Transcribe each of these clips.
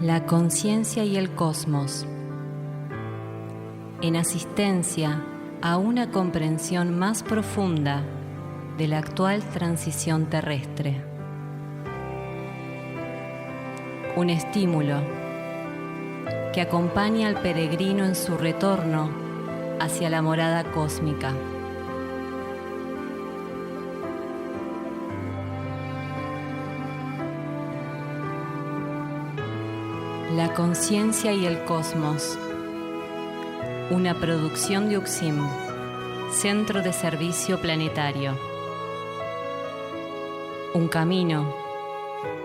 La conciencia y el cosmos, en asistencia a una comprensión más profunda de la actual transición terrestre. Un estímulo que acompaña al peregrino en su retorno hacia la morada cósmica. La conciencia y el cosmos, una producción de UXIM, Centro de Servicio Planetario. Un camino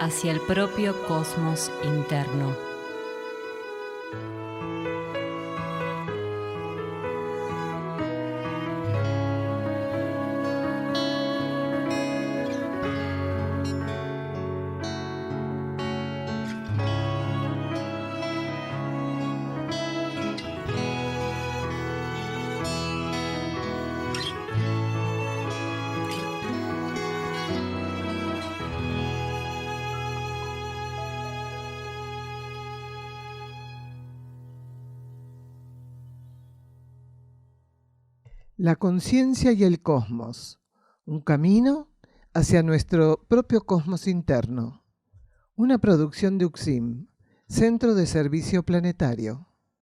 hacia el propio cosmos interno. La conciencia y el cosmos, un camino hacia nuestro propio cosmos interno. Una producción de UXIM, Centro de Servicio Planetario.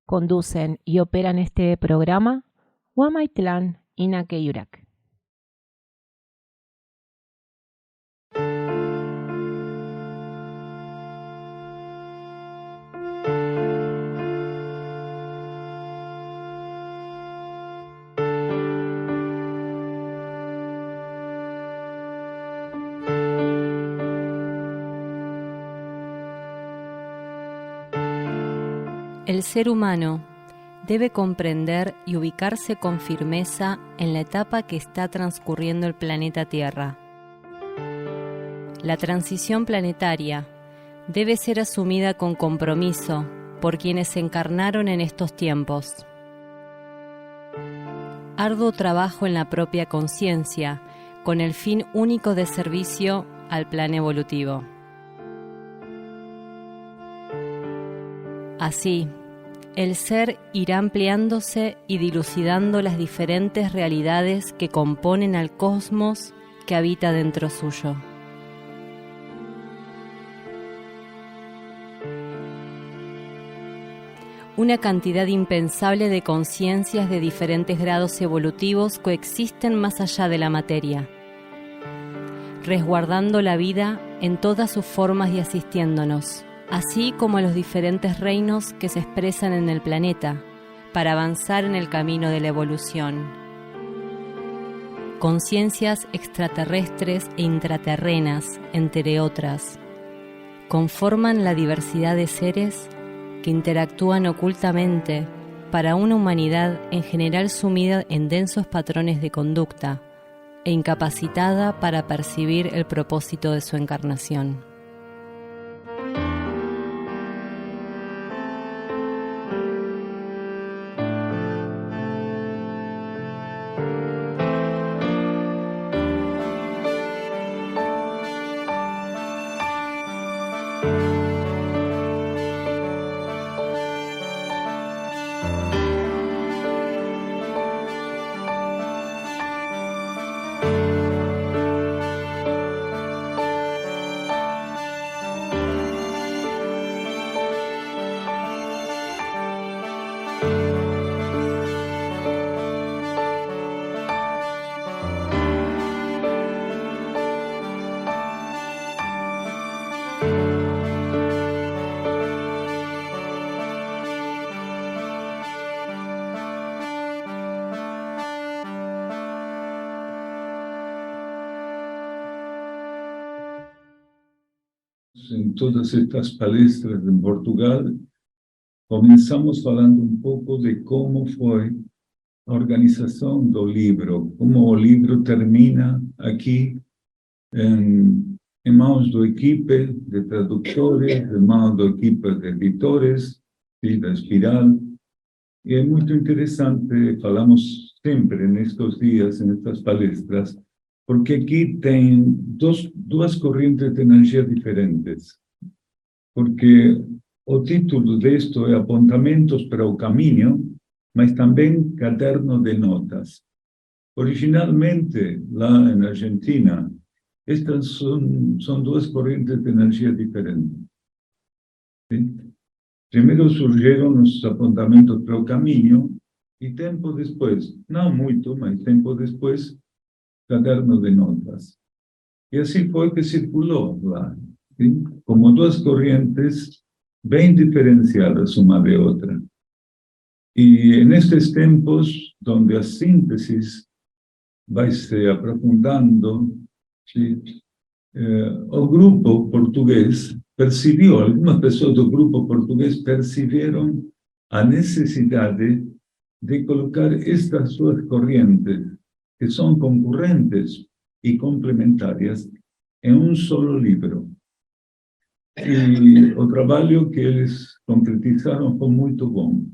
Conducen y operan este programa Huamaitlan y Nakeyurak. El ser humano debe comprender y ubicarse con firmeza en la etapa que está transcurriendo el planeta Tierra. La transición planetaria debe ser asumida con compromiso por quienes encarnaron en estos tiempos. Arduo trabajo en la propia conciencia, con el fin único de servicio al plan evolutivo. Así, el ser irá ampliándose y dilucidando las diferentes realidades que componen al cosmos que habita dentro suyo. Una cantidad impensable de conciencias de diferentes grados evolutivos coexisten más allá de la materia, resguardando la vida en todas sus formas y asistiéndonos, así como a los diferentes reinos que se expresan en el planeta, para avanzar en el camino de la evolución. Conciencias extraterrestres e intraterrenas, entre otras, conforman la diversidad de seres que interactúan ocultamente para una humanidad en general sumida en densos patrones de conducta e incapacitada para percibir el propósito de su encarnación. En todas estas palestras en Portugal, começamos falando pouco de como foi a organização do livro, como o livro termina aqui em mãos da equipe de tradutores, em mãos da equipe de editores, da Espiral. E é muito interessante, falamos sempre nestes dias, nestas palestras, porque aqui tem duas correntes de energia diferentes. Porque o título disto é Apontamentos para o Caminho, mas também Caderno de Notas. Originalmente, lá na Argentina, estas são duas correntes de energia diferentes. Sim? Primeiro surgiram os apontamentos para o caminho, e tempo depois, não muito, mas tempo depois, Caderno de Notas. E assim foi que circulou lá, sim? Como duas correntes bem diferenciadas uma de outra. E nestes tempos, onde a síntese vai se aprofundando, o grupo português percebeu, algumas pessoas do grupo português perceberam a necessidade de colocar estas duas correntes, que são concorrentes e complementares, em um solo livro. E o trabalho que eles concretizaram foi muito bom,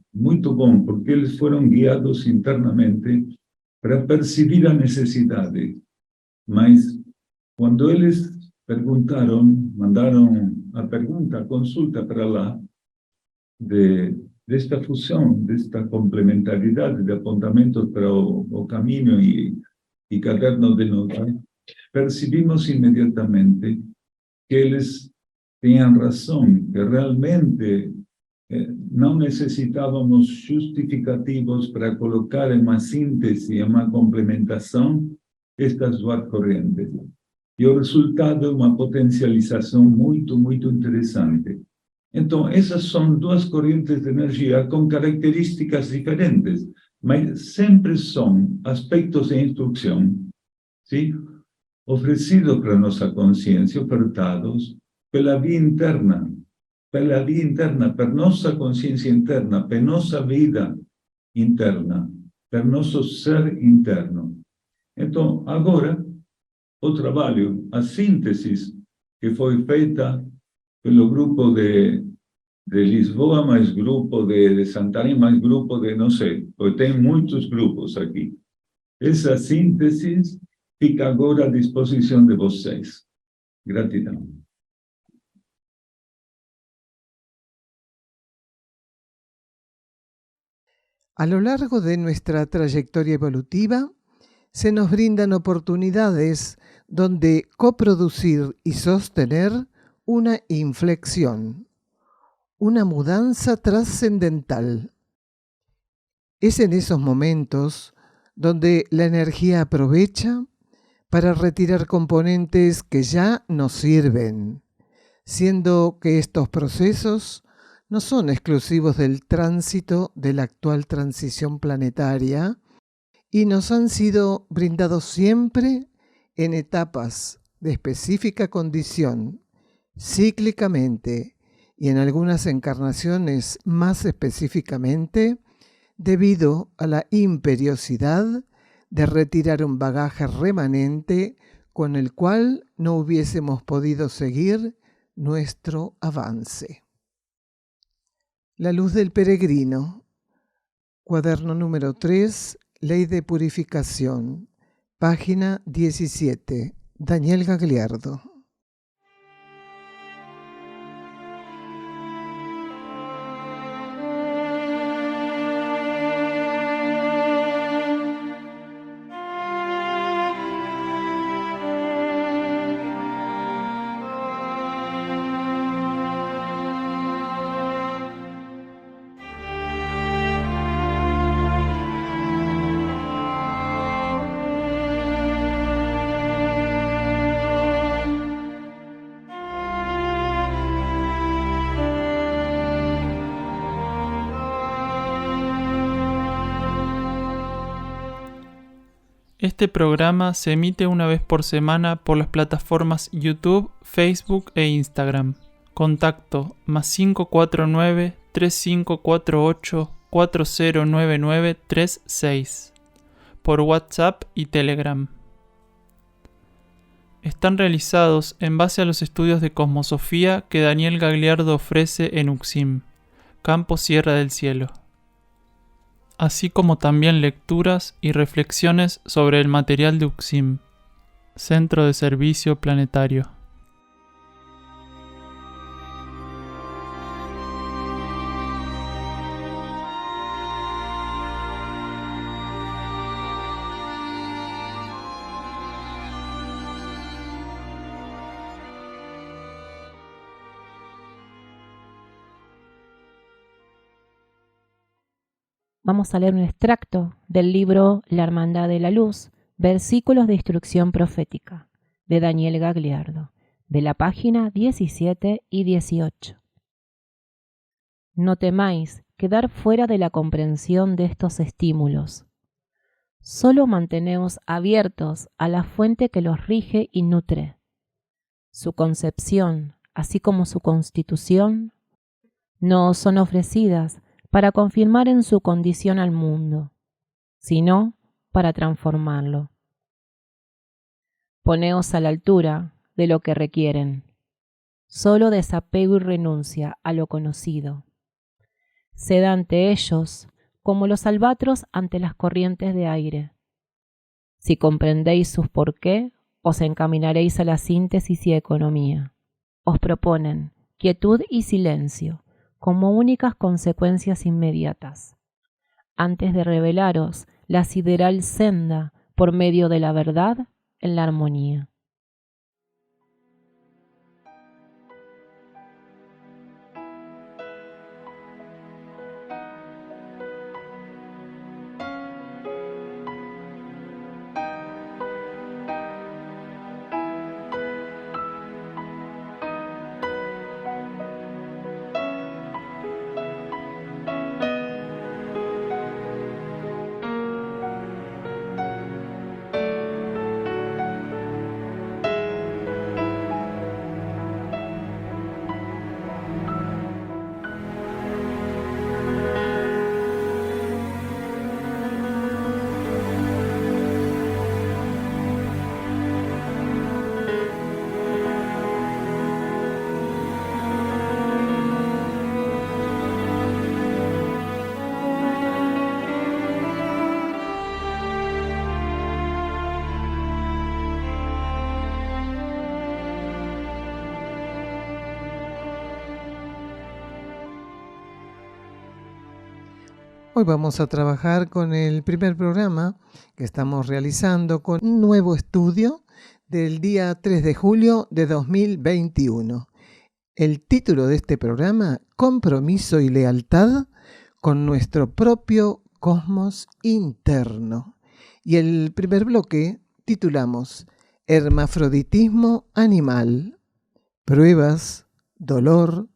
porque eles foram guiados internamente para perceber a necessidade. Mas, quando eles perguntaram, mandaram a pergunta, a consulta para lá, desta fusão, desta complementaridade de apontamentos para o caminho e caderno de notas, percebimos imediatamente que eles tinham razão, que realmente não necessitávamos justificativos para colocar em uma síntese, em uma complementação, estas duas correntes. E o resultado é uma potencialização muito, muito interessante. Então, essas são duas correntes de energia com características diferentes, mas sempre são aspectos de instrução, sim? Oferecidos para nossa consciência, ofertados pela via interna, per nossa consciência interna, per nossa vida interna, per nosso ser interno. Então, agora, o trabalho, a síntese que foi feita pelo grupo de Lisboa, mais grupo de Santarém, mais grupo de, não sei, porque tem muitos grupos aqui. Essa síntese fica agora à disposição de vocês. Gratidão. A lo largo de nuestra trayectoria evolutiva, se nos brindan oportunidades donde coproducir y sostener una inflexión, una mudanza trascendental. Es en esos momentos donde la energía aprovecha para retirar componentes que ya no sirven, siendo que estos procesos no son exclusivos del tránsito de la actual transición planetaria y nos han sido brindados siempre en etapas de específica condición, cíclicamente y en algunas encarnaciones más específicamente, debido a la imperiosidad de retirar un bagaje remanente con el cual no hubiésemos podido seguir nuestro avance. La luz del peregrino, cuaderno número 3, Ley de Purificación, página 17, Daniel Gagliardo. Este programa se emite una vez por semana por las plataformas YouTube, Facebook e Instagram. Contacto +549 3548 409936 por WhatsApp y Telegram. Están realizados en base a los estudios de cosmosofía que Daniel Gagliardo ofrece en UXIM, Campo Sierra del Cielo, así como también lecturas y reflexiones sobre el material de UXIM, Centro de Servicio Planetario. vamos a leer un extracto del libro La Hermandad de la Luz, Versículos de Instrucción Profética, de Daniel Gagliardo, de la página 17 y 18. No temáis quedar fuera de la comprensión de estos estímulos. Solo manteneos abiertos a la fuente que los rige y nutre. Su concepción, así como su constitución, no os son ofrecidas para confirmar en su condición al mundo, sino para transformarlo. Poneos a la altura de lo que requieren. Solo desapego y renuncia a lo conocido. Sed ante ellos como los albatros ante las corrientes de aire. Si comprendéis sus porqué, os encaminaréis a la síntesis y economía. Os proponen quietud y silencio como únicas consecuencias inmediatas, antes de revelaros la sideral senda por medio de la verdad en la armonía. Hoy vamos a trabajar con el primer programa que estamos realizando con un nuevo estudio del día 3 de julio de 2021. El título de este programa, Compromiso y lealtad con nuestro propio cosmos interno. Y el primer bloque titulamos Hermafroditismo animal, pruebas, dolor,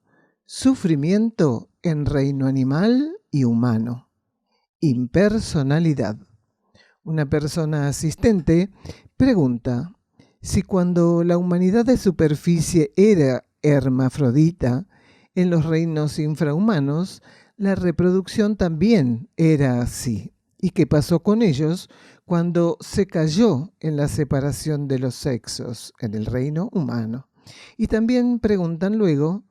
sufrimiento en reino animal y humano. Impersonalidad. Una persona asistente pregunta si cuando la humanidad de superficie era hermafrodita, en los reinos infrahumanos la reproducción también era así. ¿Y qué pasó con ellos cuando se cayó en la separación de los sexos en el reino humano? Y también preguntan luego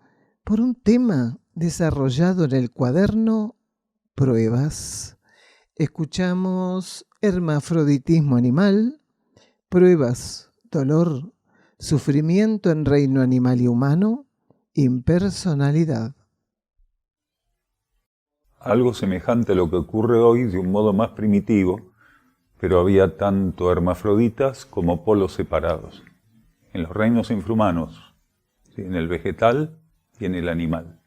por un tema desarrollado en el cuaderno Pruebas. Escuchamos hermafroditismo animal, pruebas, dolor, sufrimiento en reino animal y humano, impersonalidad. Algo semejante a lo que ocurre hoy de un modo más primitivo, pero había tanto hermafroditas como polos separados, en los reinos infrahumanos, en el vegetal y en el animal.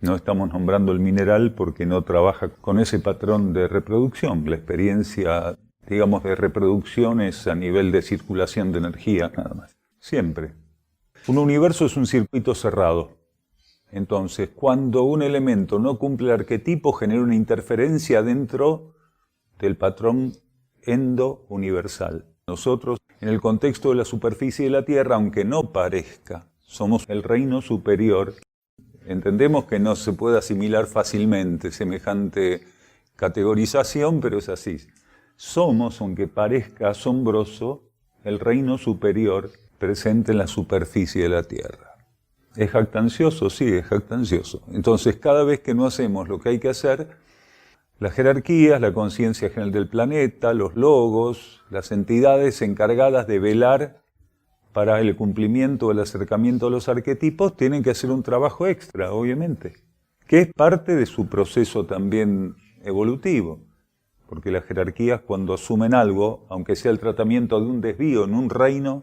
No estamos nombrando el mineral porque no trabaja con ese patrón de reproducción. La experiencia, digamos, de reproducción es a nivel de circulación de energía, nada más. Siempre. Un universo es un circuito cerrado. Entonces, cuando un elemento no cumple el arquetipo, genera una interferencia dentro del patrón endo-universal. Nosotros, en el contexto de la superficie de la Tierra, aunque no parezca, somos el reino superior. Entendemos que no se puede asimilar fácilmente semejante categorización, pero es así. Somos, aunque parezca asombroso, el reino superior presente en la superficie de la Tierra. ¿Es jactancioso? Sí, es jactancioso. Entonces, cada vez que no hacemos lo que hay que hacer, las jerarquías, la conciencia general del planeta, los logos, las entidades encargadas de velar para el cumplimiento o el acercamiento a los arquetipos, tienen que hacer un trabajo extra, obviamente, que es parte de su proceso también evolutivo, porque las jerarquías cuando asumen algo, aunque sea el tratamiento de un desvío en un reino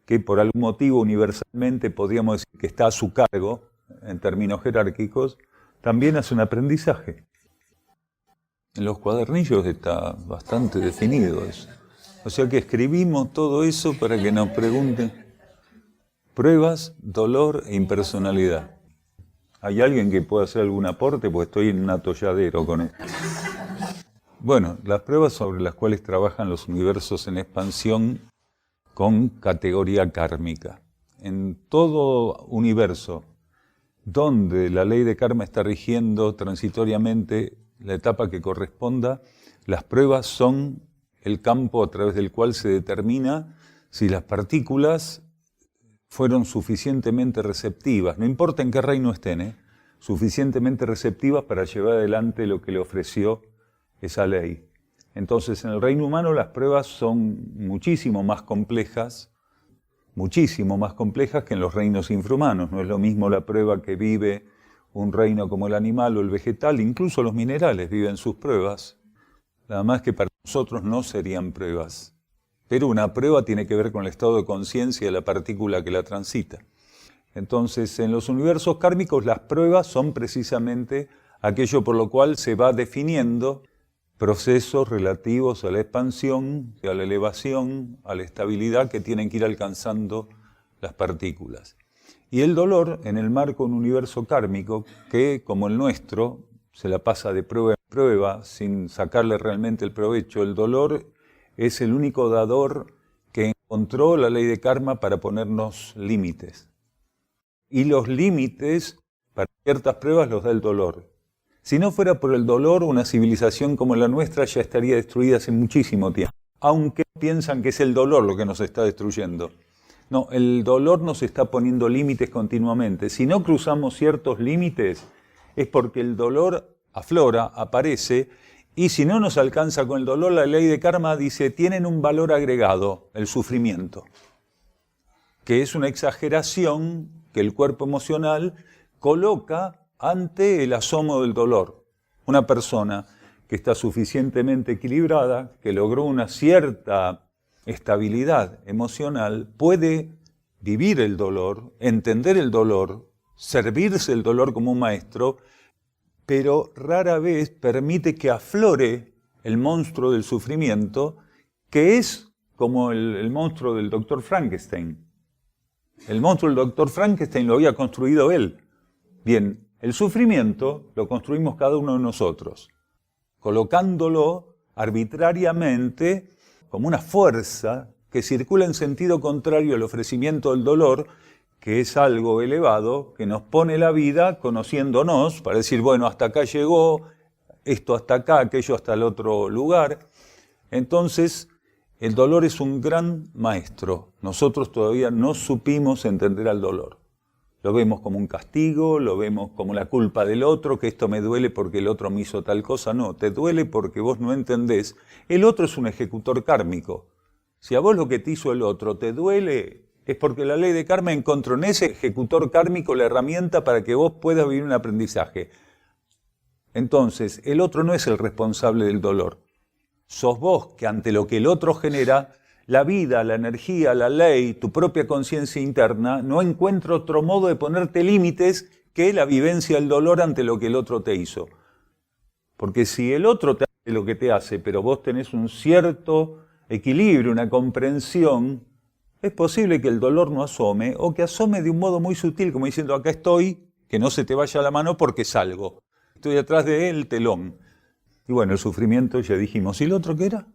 que por algún motivo universalmente podríamos decir que está a su cargo, en términos jerárquicos, también hace un aprendizaje. En los cuadernillos está bastante definido eso. O sea que escribimos todo eso para que nos pregunten pruebas, dolor e impersonalidad. ¿Hay alguien que pueda hacer algún aporte? Porque estoy en un atolladero con esto. Bueno, las pruebas sobre las cuales trabajan los universos en expansión con categoría kármica. En todo universo donde la ley de karma está rigiendo transitoriamente la etapa que corresponda, las pruebas son el campo a través del cual se determina si las partículas fueron suficientemente receptivas, no importa en qué reino estén, suficientemente receptivas para llevar adelante lo que le ofreció esa ley. Entonces, en el reino humano las pruebas son muchísimo más complejas que en los reinos infrahumanos. No es lo mismo la prueba que vive un reino como el animal o el vegetal, incluso los minerales viven sus pruebas, nada más que para nosotros no serían pruebas. Pero una prueba tiene que ver con el estado de conciencia de la partícula que la transita. Entonces, en los universos kármicos las pruebas son precisamente aquello por lo cual se va definiendo procesos relativos a la expansión, a la elevación, a la estabilidad que tienen que ir alcanzando las partículas. Y el dolor, en el marco de un universo kármico, que como el nuestro, se la pasa de prueba en prueba sin sacarle realmente el provecho, el dolor es el único dador que encontró la ley de karma para ponernos límites. Y los límites para ciertas pruebas los da el dolor. Si no fuera por el dolor, una civilización como la nuestra ya estaría destruida hace muchísimo tiempo. Aunque piensan que es el dolor lo que nos está destruyendo. No, el dolor nos está poniendo límites continuamente. Si no cruzamos ciertos límites, es porque el dolor aflora, aparece, y si no nos alcanza con el dolor, la ley de karma dice, tienen un valor agregado, el sufrimiento, que es una exageración que el cuerpo emocional coloca ante el asomo del dolor. Una persona que está suficientemente equilibrada, que logró una cierta estabilidad emocional, puede vivir el dolor, entender el dolor, servirse el dolor como un maestro, pero rara vez permite que aflore el monstruo del sufrimiento, que es como el monstruo del Dr. Frankenstein. El monstruo del Dr. Frankenstein lo había construido él. Bien, el sufrimiento lo construimos cada uno de nosotros, colocándolo arbitrariamente como una fuerza que circula en sentido contrario al ofrecimiento del dolor, que es algo elevado, que nos pone la vida conociéndonos, para decir, bueno, hasta acá llegó, esto hasta acá, aquello hasta el otro lugar. Entonces, el dolor es un gran maestro. Nosotros todavía no supimos entender al dolor. Lo vemos como un castigo, lo vemos como la culpa del otro, que esto me duele porque el otro me hizo tal cosa. No, te duele porque vos no entendés. El otro es un ejecutor kármico. Si a vos lo que te hizo el otro te duele, es porque la ley de karma encontró en ese ejecutor kármico la herramienta para que vos puedas vivir un aprendizaje. Entonces, el otro no es el responsable del dolor. Sos vos que ante lo que el otro genera, la vida, la energía, la ley, tu propia conciencia interna, no encuentra otro modo de ponerte límites que la vivencia del dolor ante lo que el otro te hizo. Porque si el otro te hace lo que te hace, pero vos tenés un cierto equilibrio, una comprensión, es posible que el dolor no asome, o que asome de un modo muy sutil, como diciendo, acá estoy, que no se te vaya la mano porque salgo. Estoy atrás del telón. Y bueno, el sufrimiento ya dijimos. ¿Y el otro qué era?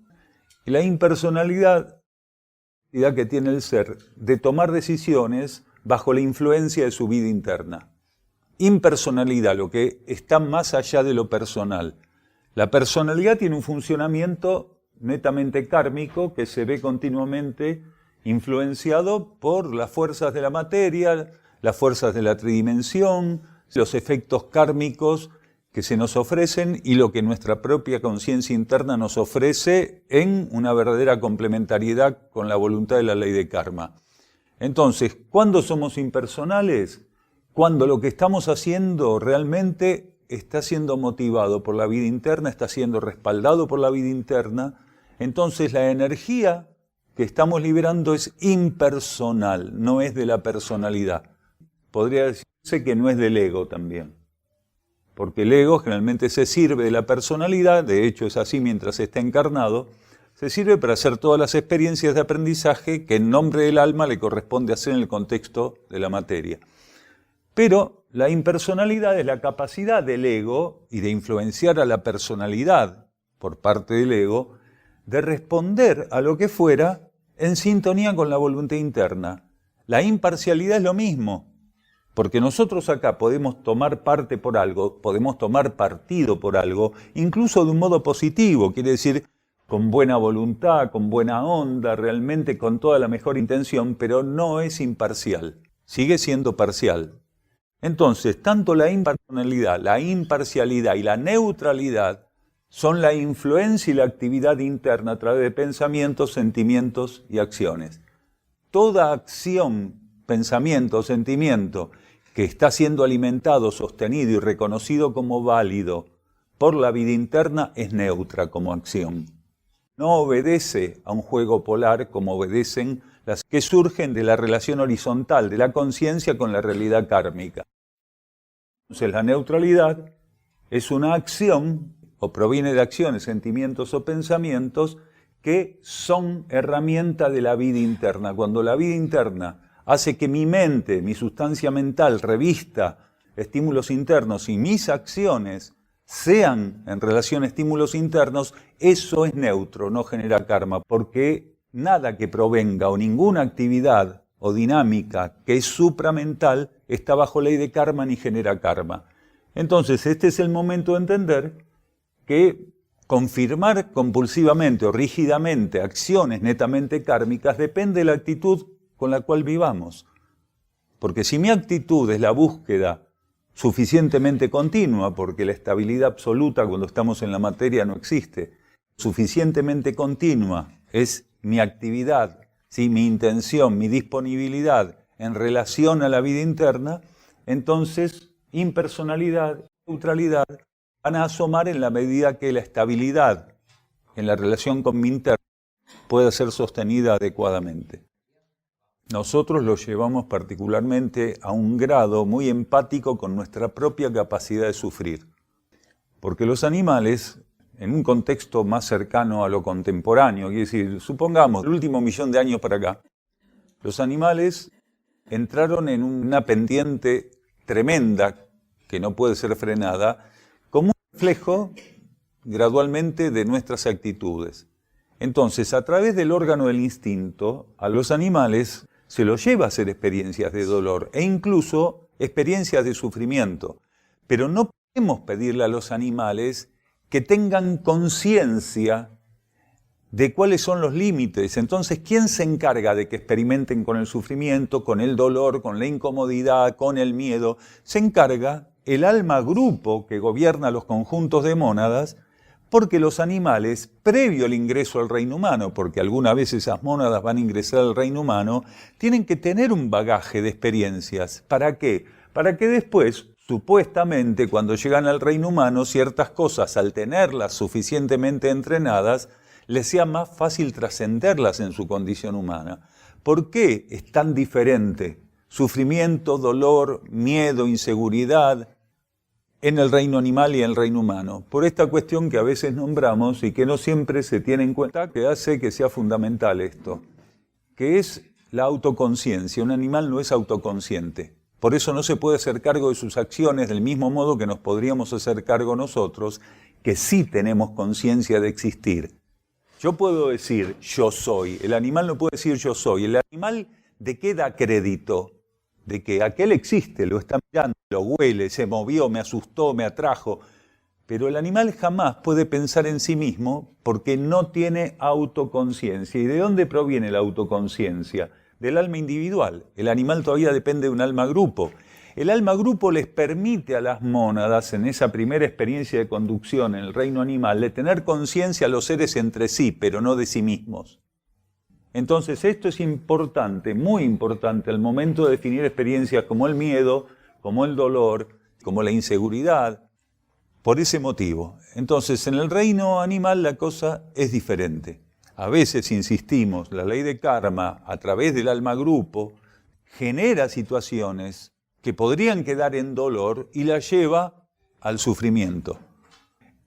Y la impersonalidad que tiene el ser de tomar decisiones bajo la influencia de su vida interna. Impersonalidad, lo que está más allá de lo personal. La personalidad tiene un funcionamiento netamente kármico que se ve continuamente influenciado por las fuerzas de la materia, las fuerzas de la tridimensión, los efectos kármicos que se nos ofrecen y lo que nuestra propia conciencia interna nos ofrece en una verdadera complementariedad con la voluntad de la ley de karma. Entonces, ¿cuándo somos impersonales? Cuando lo que estamos haciendo realmente está siendo motivado por la vida interna, está siendo respaldado por la vida interna, entonces la energía que estamos liberando es impersonal, no es de la personalidad. Podría decirse que no es del ego también. porque el ego generalmente se sirve de la personalidad, de hecho es así mientras está encarnado, se sirve para hacer todas las experiencias de aprendizaje que en nombre del alma le corresponde hacer en el contexto de la materia. Pero la impersonalidad es la capacidad del ego y de influenciar a la personalidad por parte del ego, de responder a lo que fuera en sintonía con la voluntad interna. La imparcialidad es lo mismo, porque nosotros acá podemos tomar parte por algo, podemos tomar partido por algo, incluso de un modo positivo, quiere decir con buena voluntad, con buena onda, realmente con toda la mejor intención, pero no es imparcial, sigue siendo parcial. Entonces, tanto la impersonalidad, la imparcialidad y la neutralidad son la influencia y la actividad interna a través de pensamientos, sentimientos y acciones. Toda acción, pensamiento, sentimiento que está siendo alimentado, sostenido y reconocido como válido por la vida interna es neutra como acción. No obedece a un juego polar como obedecen las que surgen de la relación horizontal de la conciencia con la realidad kármica. Entonces la neutralidad es una acción o proviene de acciones, sentimientos o pensamientos que son herramienta de la vida interna. Cuando la vida interna hace que mi mente, mi sustancia mental revista estímulos internos y mis acciones sean en relación a estímulos internos, eso es neutro, no genera karma, porque nada que provenga o ninguna actividad o dinámica que es supramental está bajo ley de karma ni genera karma. Entonces este es el momento de entender que confirmar compulsivamente o rígidamente acciones netamente kármicas depende de la actitud con la cual vivamos. Porque si mi actitud es la búsqueda suficientemente continua, porque la estabilidad absoluta cuando estamos en la materia no existe, suficientemente continua es mi actividad, ¿sí? Mi intención, mi disponibilidad en relación a la vida interna, entonces impersonalidad, neutralidad, van a asomar en la medida que la estabilidad en la relación con mi interno pueda ser sostenida adecuadamente. Nosotros lo llevamos particularmente a un grado muy empático con nuestra propia capacidad de sufrir. Porque los animales, en un contexto más cercano a lo contemporáneo, quiere decir, supongamos, el último 1.000.000 de años para acá, los animales entraron en una pendiente tremenda que no puede ser frenada, como un reflejo gradualmente de nuestras actitudes. Entonces, a través del órgano del instinto, a los animales se los lleva a hacer experiencias de dolor e incluso experiencias de sufrimiento. Pero no podemos pedirle a los animales que tengan conciencia de cuáles son los límites. Entonces, ¿quién se encarga de que experimenten con el sufrimiento, con el dolor, con la incomodidad, con el miedo? Se encarga el alma grupo que gobierna los conjuntos de mónadas, porque los animales, previo al ingreso al reino humano, porque alguna vez esas mónadas van a ingresar al reino humano, tienen que tener un bagaje de experiencias. ¿Para qué? Para que después, supuestamente, cuando llegan al reino humano, ciertas cosas, al tenerlas suficientemente entrenadas, les sea más fácil trascenderlas en su condición humana. ¿Por qué es tan diferente? Sufrimiento, dolor, miedo, inseguridad en el reino animal y en el reino humano. Por esta cuestión que a veces nombramos y que no siempre se tiene en cuenta, que hace que sea fundamental esto, que es la autoconciencia. Un animal no es autoconsciente. Por eso no se puede hacer cargo de sus acciones del mismo modo que nos podríamos hacer cargo nosotros, que sí tenemos conciencia de existir. Yo puedo decir yo soy, el animal no puede decir yo soy. El animal, ¿de qué da crédito? De que aquel existe, lo está mirando, lo huele, se movió, me asustó, me atrajo. Pero el animal jamás puede pensar en sí mismo porque no tiene autoconciencia. ¿Y de dónde proviene la autoconciencia? Del alma individual. El animal todavía depende de un alma grupo. El alma grupo les permite a las mónadas, en esa primera experiencia de conducción en el reino animal, de tener conciencia a los seres entre sí, pero no de sí mismos. Entonces esto es importante, muy importante, al momento de definir experiencias como el miedo, como el dolor, como la inseguridad, por ese motivo. Entonces en el reino animal la cosa es diferente. A veces, insistimos, la ley de karma, a través del alma grupo, genera situaciones que podrían quedar en dolor y la lleva al sufrimiento.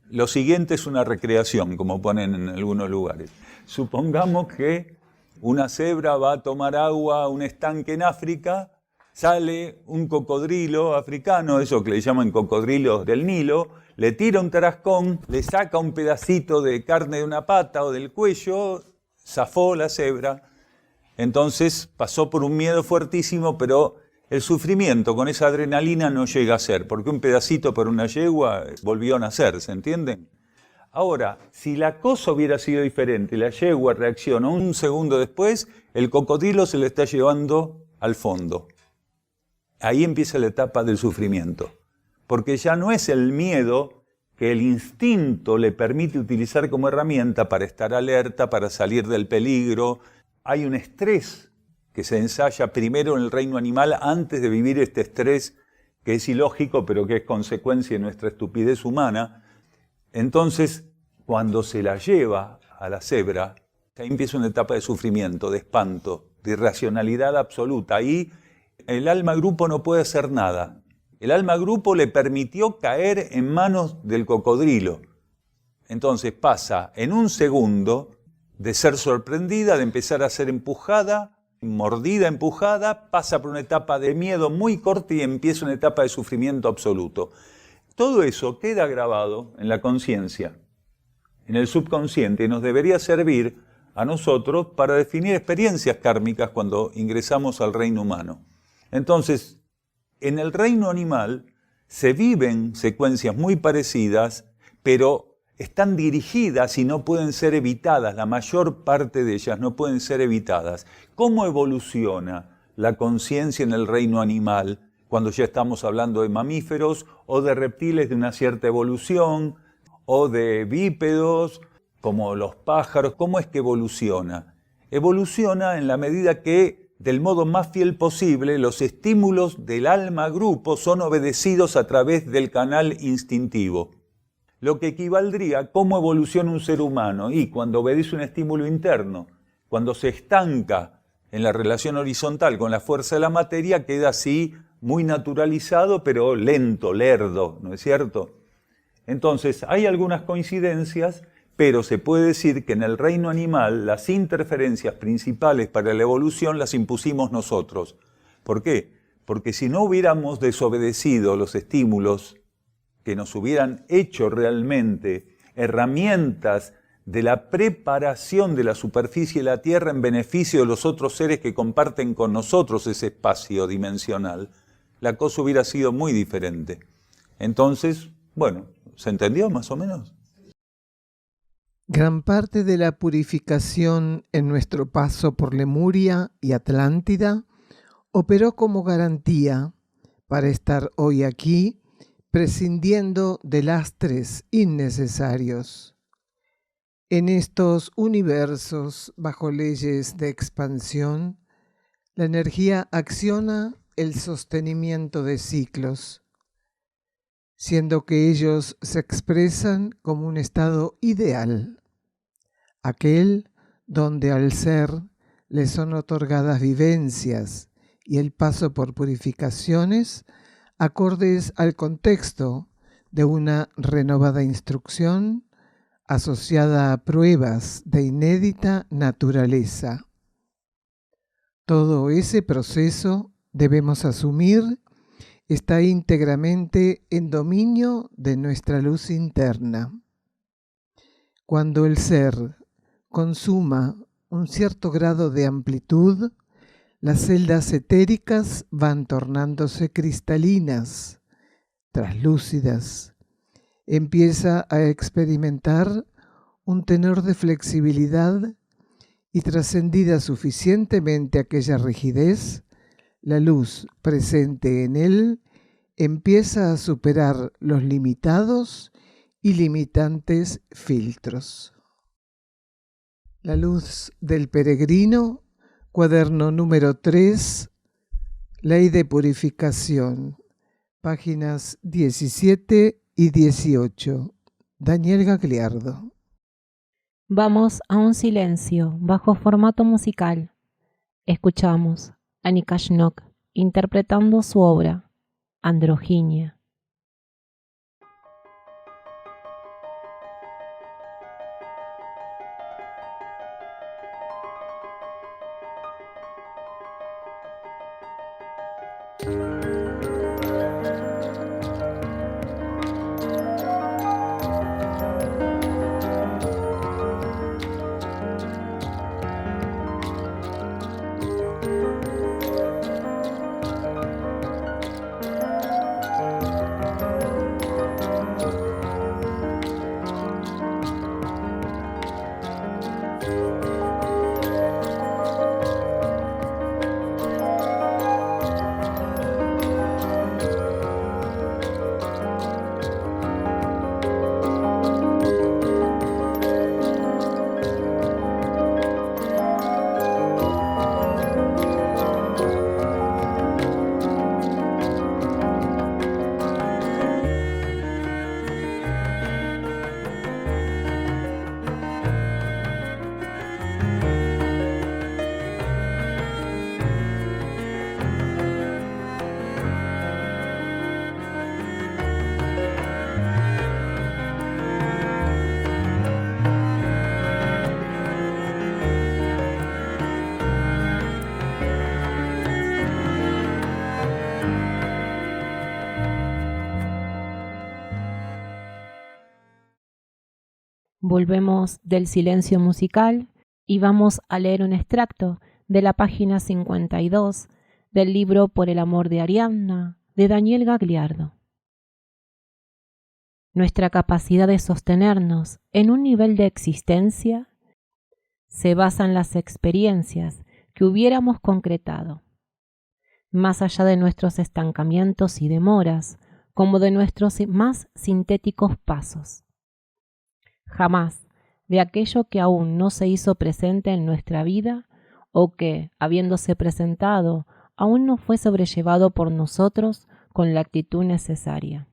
Lo siguiente es una recreación, como ponen en algunos lugares. Supongamos que una cebra va a tomar agua a un estanque en África, sale un cocodrilo africano, eso que le llaman cocodrilos del Nilo, le tira un tarascón, le saca un pedacito de carne de una pata o del cuello, zafó la cebra. Entonces pasó por un miedo fuertísimo, pero el sufrimiento con esa adrenalina no llega a ser, porque un pedacito por una yegua volvió a nacer, ¿se entienden? Ahora, si la cosa hubiera sido diferente, la yegua reacciona un segundo después, el cocodrilo se le está llevando al fondo. Ahí empieza la etapa del sufrimiento, porque ya no es el miedo que el instinto le permite utilizar como herramienta para estar alerta, para salir del peligro. Hay un estrés que se ensaya primero en el reino animal antes de vivir este estrés que es ilógico, pero que es consecuencia de nuestra estupidez humana. Entonces, cuando se la lleva a la cebra, ahí empieza una etapa de sufrimiento, de espanto, de irracionalidad absoluta. Ahí el alma grupo no puede hacer nada. El alma grupo le permitió caer en manos del cocodrilo. Entonces pasa en un segundo de ser sorprendida, de empezar a ser empujada, mordida, empujada, pasa por una etapa de miedo muy corta y empieza una etapa de sufrimiento absoluto. Todo eso queda grabado en la conciencia, en el subconsciente, y nos debería servir a nosotros para definir experiencias kármicas cuando ingresamos al reino humano. Entonces, en el reino animal se viven secuencias muy parecidas, pero están dirigidas y no pueden ser evitadas, la mayor parte de ellas no pueden ser evitadas. ¿Cómo evoluciona la conciencia en el reino animal cuando ya estamos hablando de mamíferos o de reptiles de una cierta evolución o de bípedos como los pájaros? ¿Cómo es que evoluciona? Evoluciona en la medida que, del modo más fiel posible, los estímulos del alma grupo son obedecidos a través del canal instintivo. Lo que equivaldría a cómo evoluciona un ser humano, y cuando obedece un estímulo interno, cuando se estanca en la relación horizontal con la fuerza de la materia, queda así muy naturalizado, pero lento, lerdo, ¿no es cierto? Entonces, hay algunas coincidencias, pero se puede decir que en el reino animal las interferencias principales para la evolución las impusimos nosotros. ¿Por qué? Porque si no hubiéramos desobedecido los estímulos que nos hubieran hecho realmente herramientas de la preparación de la superficie de la Tierra en beneficio de los otros seres que comparten con nosotros ese espacio dimensional, la cosa hubiera sido muy diferente. Entonces, bueno, ¿se entendió más o menos? Gran parte de la purificación en nuestro paso por Lemuria y Atlántida operó como garantía para estar hoy aquí, prescindiendo de lastres innecesarios. En estos universos bajo leyes de expansión, la energía acciona el sostenimiento de ciclos, siendo que ellos se expresan como un estado ideal, aquel donde al ser le son otorgadas vivencias y el paso por purificaciones acordes al contexto de una renovada instrucción asociada a pruebas de inédita naturaleza. Todo ese proceso, debemos asumir, está íntegramente en dominio de nuestra luz interna. Cuando el ser consuma un cierto grado de amplitud, las celdas etéricas van tornándose cristalinas, traslúcidas. Empieza a experimentar un tenor de flexibilidad y, trascendida suficientemente aquella rigidez, la luz presente en él empieza a superar los limitados y limitantes filtros. La luz del peregrino, cuaderno número 3, Ley de Purificación, páginas 17 y 18. Daniel Gagliardo. Vamos a un silencio bajo formato musical. Escuchamos a Nikashnok interpretando su obra, Androginia. Volvemos del silencio musical y vamos a leer un extracto de la página 52 del libro Por el amor de Ariadna, de Daniel Gagliardo. Nuestra capacidad de sostenernos en un nivel de existencia se basa en las experiencias que hubiéramos concretado, más allá de nuestros estancamientos y demoras, como de nuestros más sintéticos pasos. Jamás de aquello que aún no se hizo presente en nuestra vida o que, habiéndose presentado, aún no fue sobrellevado por nosotros con la actitud necesaria.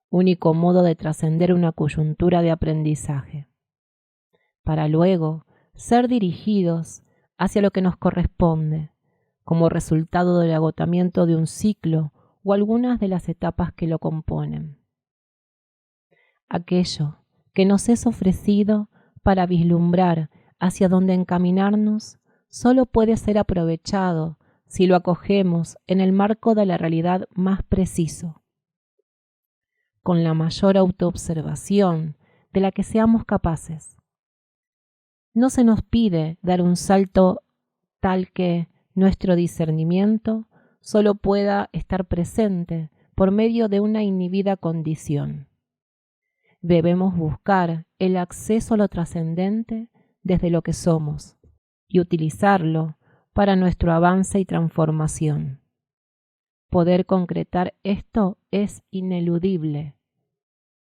Único modo de trascender una coyuntura de aprendizaje, para luego ser dirigidos hacia lo que nos corresponde, como resultado del agotamiento de un ciclo o algunas de las etapas que lo componen. Aquello que nos es ofrecido para vislumbrar hacia dónde encaminarnos solo puede ser aprovechado si lo acogemos en el marco de la realidad más preciso, con la mayor autoobservación de la que seamos capaces. No se nos pide dar un salto tal que nuestro discernimiento solo pueda estar presente por medio de una inhibida condición. Debemos buscar el acceso a lo trascendente desde lo que somos y utilizarlo para nuestro avance y transformación. Poder concretar esto es ineludible.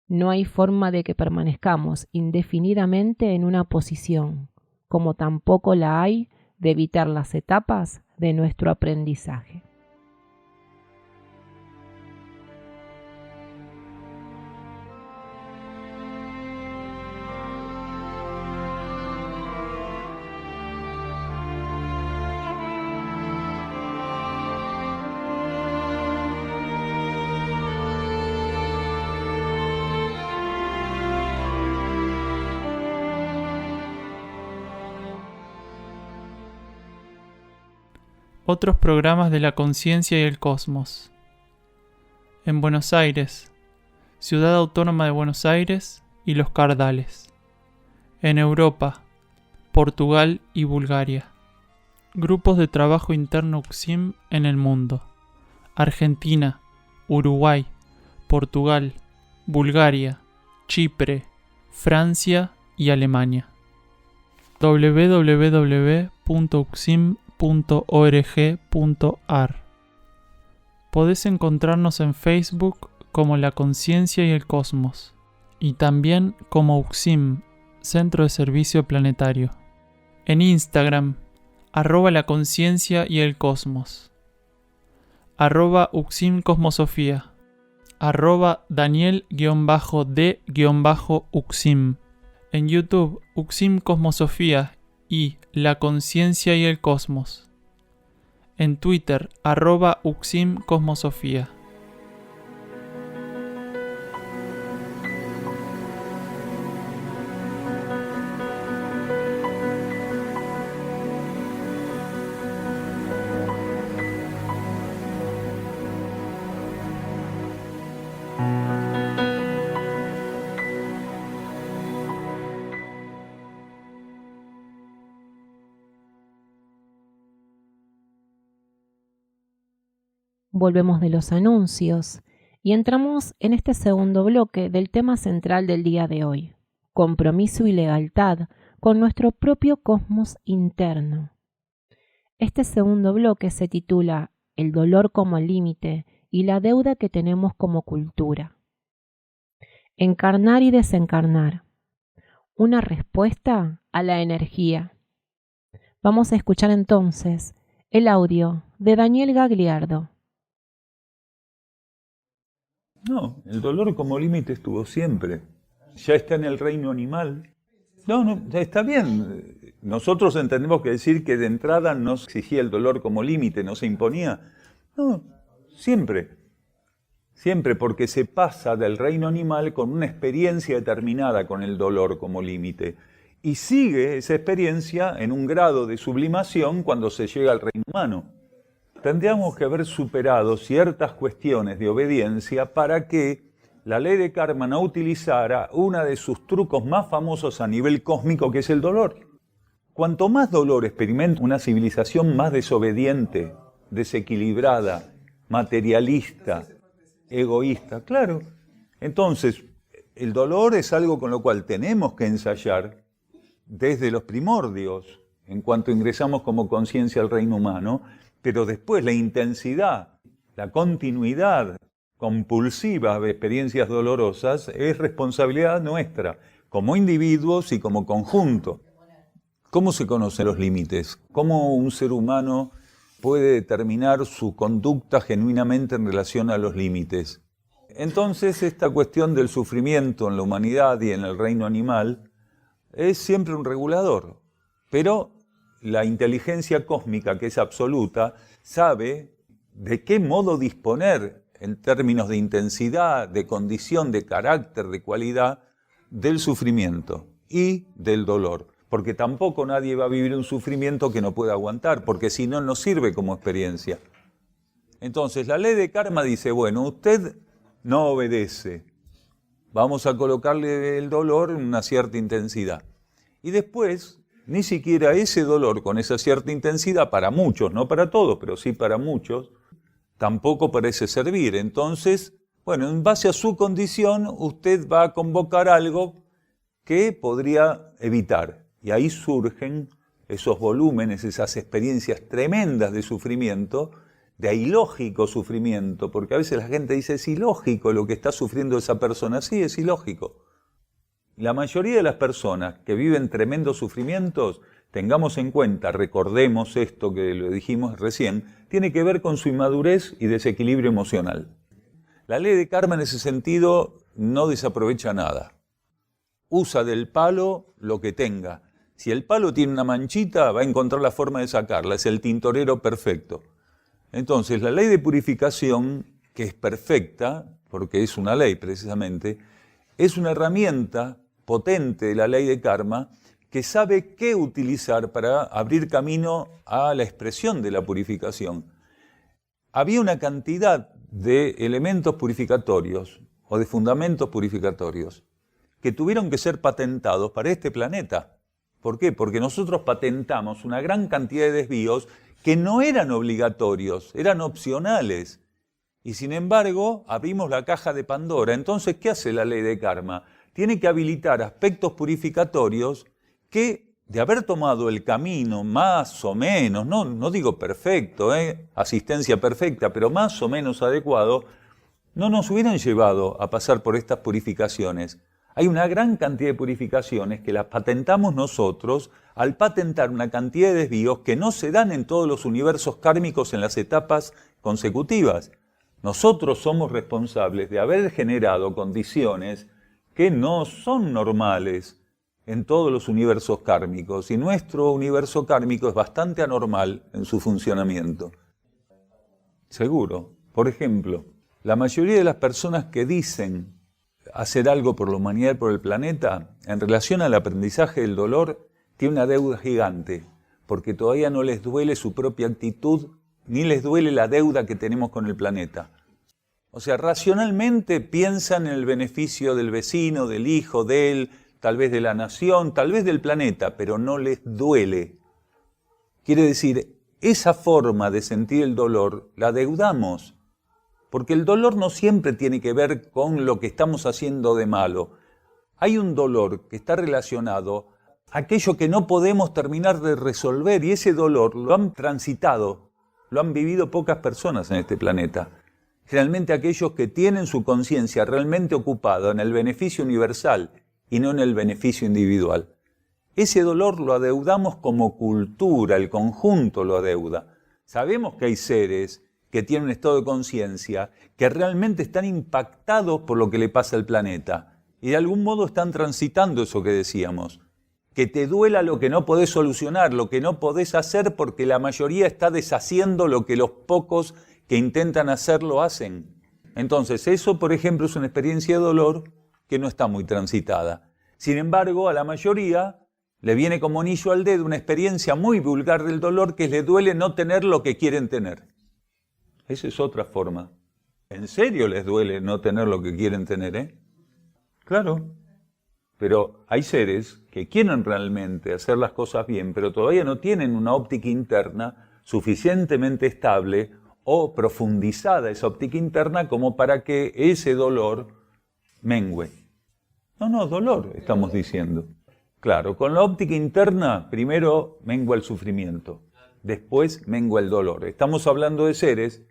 No hay forma de que permanezcamos indefinidamente en una posición, como tampoco la hay de evitar las etapas de nuestro aprendizaje. Otros programas de la conciencia y el cosmos. En Buenos Aires, Ciudad Autónoma de Buenos Aires y Los Cardales. En Europa, Portugal y Bulgaria. Grupos de trabajo interno UCSIM en el mundo. Argentina, Uruguay, Portugal, Bulgaria, Chipre, Francia y Alemania. www.ucsim.org.ar. Podés encontrarnos en Facebook como La Conciencia y el Cosmos y también como UCSIM, Centro de Servicio Planetario. En Instagram, @La Conciencia y el Cosmos, @UCSIM Cosmosofía, @Daniel_D_UCSIM. En YouTube, UCSIM Cosmosofía y La Conciencia y el Cosmos. En Twitter, @UCSIM Cosmosofía. volvemos de los anuncios y entramos en este segundo bloque del tema central del día de hoy, compromiso y lealtad con nuestro propio cosmos interno. Este segundo bloque se titula El dolor como límite y la deuda que tenemos como cultura. Encarnar y desencarnar. Una respuesta a la energía. Vamos a escuchar entonces el audio de Daniel Gagliardo. No, el dolor como límite estuvo siempre. Ya está en el reino animal. No, está bien. Nosotros entendemos que decir que de entrada no exigía el dolor como límite, no se imponía. No, siempre. Siempre, porque se pasa del reino animal con una experiencia determinada con el dolor como límite. Y sigue esa experiencia en un grado de sublimación cuando se llega al reino humano. Tendríamos que haber superado ciertas cuestiones de obediencia para que la ley de karma no utilizara uno de sus trucos más famosos a nivel cósmico, que es el dolor. Cuanto más dolor experimenta una civilización más desobediente, desequilibrada, materialista, egoísta, claro. Entonces, el dolor es algo con lo cual tenemos que ensayar desde los primordios, en cuanto ingresamos como conciencia al reino humano, pero después la intensidad, la continuidad compulsiva de experiencias dolorosas es responsabilidad nuestra, como individuos y como conjunto. ¿Cómo se conocen los límites? ¿Cómo un ser humano puede determinar su conducta genuinamente en relación a los límites? Entonces, esta cuestión del sufrimiento en la humanidad y en el reino animal es siempre un regulador, pero la inteligencia cósmica, que es absoluta, sabe de qué modo disponer en términos de intensidad, de condición, de carácter, de cualidad, del sufrimiento y del dolor. Porque tampoco nadie va a vivir un sufrimiento que no pueda aguantar, porque si no, no sirve como experiencia. Entonces, la ley de karma dice, bueno, usted no obedece, vamos a colocarle el dolor en una cierta intensidad. Y después, ni siquiera ese dolor con esa cierta intensidad, para muchos, no para todos, pero sí para muchos, tampoco parece servir. Entonces, bueno, en base a su condición, usted va a convocar algo que podría evitar. Y ahí surgen esos volúmenes, esas experiencias tremendas de sufrimiento, de ilógico sufrimiento, porque a veces la gente dice, es ilógico lo que está sufriendo esa persona. Sí, es ilógico. La mayoría de las personas que viven tremendos sufrimientos, tengamos en cuenta, recordemos esto que lo dijimos recién, tiene que ver con su inmadurez y desequilibrio emocional. La ley de karma en ese sentido no desaprovecha nada. Usa del palo lo que tenga. Si el palo tiene una manchita, va a encontrar la forma de sacarla, es el tintorero perfecto. Entonces, la ley de purificación, que es perfecta, porque es una ley precisamente, es una herramienta potente de la ley de karma que sabe qué utilizar para abrir camino a la expresión de la purificación. Había una cantidad de elementos purificatorios o de fundamentos purificatorios que tuvieron que ser patentados para este planeta. ¿Por qué? Porque nosotros patentamos una gran cantidad de desvíos que no eran obligatorios, eran opcionales. Y sin embargo, abrimos la caja de Pandora. Entonces, ¿qué hace la ley de karma? Tiene que habilitar aspectos purificatorios que, de haber tomado el camino más o menos, no digo perfecto, asistencia perfecta, pero más o menos adecuado, no nos hubieran llevado a pasar por estas purificaciones. Hay una gran cantidad de purificaciones que las patentamos nosotros al patentar una cantidad de desvíos que no se dan en todos los universos kármicos en las etapas consecutivas. Nosotros somos responsables de haber generado condiciones que no son normales en todos los universos kármicos, y nuestro universo kármico es bastante anormal en su funcionamiento. Seguro. Por ejemplo, la mayoría de las personas que dicen hacer algo por la humanidad y por el planeta, en relación al aprendizaje del dolor, tiene una deuda gigante, porque todavía no les duele su propia actitud, ni les duele la deuda que tenemos con el planeta. O sea, racionalmente piensan en el beneficio del vecino, del hijo, de él, tal vez de la nación, tal vez del planeta, pero no les duele. Quiere decir, esa forma de sentir el dolor la deudamos porque el dolor no siempre tiene que ver con lo que estamos haciendo de malo. Hay un dolor que está relacionado a aquello que no podemos terminar de resolver, y ese dolor lo han transitado, lo han vivido pocas personas en este planeta. Generalmente aquellos que tienen su conciencia realmente ocupada en el beneficio universal y no en el beneficio individual. Ese dolor lo adeudamos como cultura, el conjunto lo adeuda. Sabemos que hay seres que tienen un estado de conciencia que realmente están impactados por lo que le pasa al planeta y de algún modo están transitando eso que decíamos. Que te duela lo que no podés solucionar, lo que no podés hacer porque la mayoría está deshaciendo lo que los pocos que intentan hacerlo hacen. Entonces eso, por ejemplo, es una experiencia de dolor que no está muy transitada. Sin embargo, a la mayoría le viene como anillo al dedo una experiencia muy vulgar del dolor que les duele no tener lo que quieren tener. Esa es otra forma. ¿En serio les duele no tener lo que quieren tener, Claro. Pero hay seres que quieren realmente hacer las cosas bien, pero todavía no tienen una óptica interna suficientemente estable o profundizada esa óptica interna como para que ese dolor mengüe. No, dolor, estamos diciendo. Claro, con la óptica interna, primero mengua el sufrimiento, después mengua el dolor. Estamos hablando de seres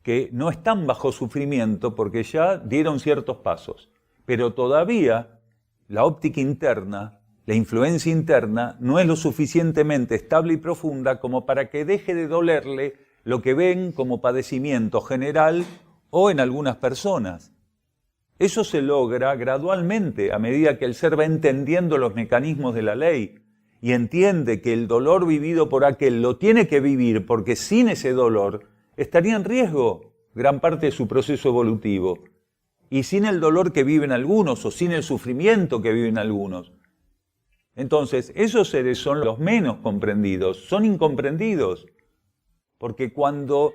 que no están bajo sufrimiento porque ya dieron ciertos pasos, pero todavía la óptica interna, la influencia interna, no es lo suficientemente estable y profunda como para que deje de dolerle lo que ven como padecimiento general o en algunas personas. Eso se logra gradualmente a medida que el ser va entendiendo los mecanismos de la ley y entiende que el dolor vivido por aquel lo tiene que vivir porque sin ese dolor estaría en riesgo gran parte de su proceso evolutivo. Y sin el dolor que viven algunos o sin el sufrimiento que viven algunos. Entonces, esos seres son los menos comprendidos, son incomprendidos. Porque cuando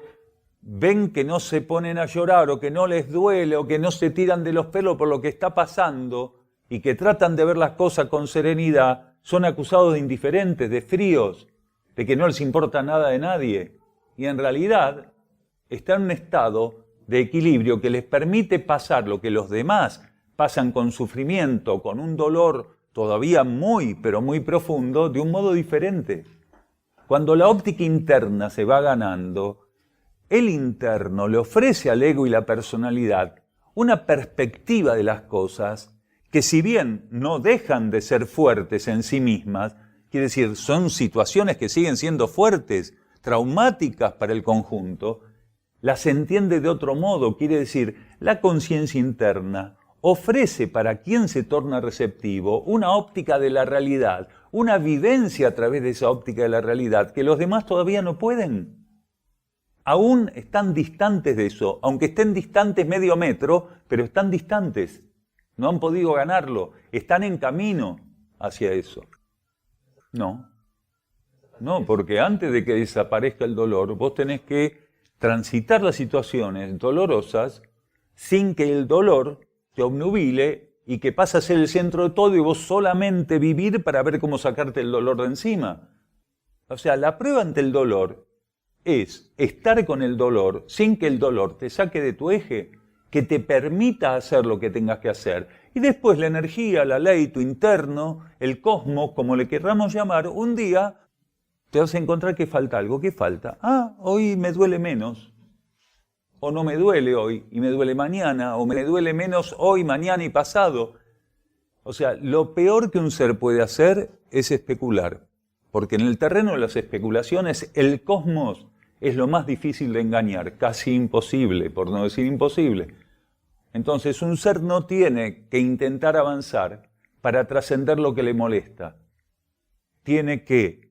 ven que no se ponen a llorar o que no les duele o que no se tiran de los pelos por lo que está pasando y que tratan de ver las cosas con serenidad, son acusados de indiferentes, de fríos, de que no les importa nada de nadie. Y en realidad están en un estado de equilibrio que les permite pasar lo que los demás pasan con sufrimiento, con un dolor todavía muy, pero muy profundo, de un modo diferente. Cuando la óptica interna se va ganando, el interno le ofrece al ego y la personalidad una perspectiva de las cosas que, si bien no dejan de ser fuertes en sí mismas, quiere decir, son situaciones que siguen siendo fuertes, traumáticas para el conjunto, las entiende de otro modo. Quiere decir, la conciencia interna ofrece para quien se torna receptivo una óptica de la realidad, una vivencia a través de esa óptica de la realidad que los demás todavía no pueden. Aún están distantes de eso, aunque estén distantes medio metro, pero están distantes. No han podido ganarlo, están en camino hacia eso. No, porque antes de que desaparezca el dolor, vos tenés que transitar las situaciones dolorosas sin que el dolor te obnubile y que pase a ser el centro de todo y vos solamente vivir para ver cómo sacarte el dolor de encima. O sea, la prueba ante el dolor es estar con el dolor sin que el dolor te saque de tu eje, que te permita hacer lo que tengas que hacer. Y después la energía, la ley, tu interno, el cosmos, como le querramos llamar, un día te vas a encontrar que falta algo. ¿Qué falta? Hoy me duele menos. O no me duele hoy y me duele mañana. O me duele menos hoy, mañana y pasado. O sea, lo peor que un ser puede hacer es especular. Porque en el terreno de las especulaciones, el cosmos es lo más difícil de engañar. Casi imposible, por no decir imposible. Entonces, un ser no tiene que intentar avanzar para trascender lo que le molesta. Tiene que,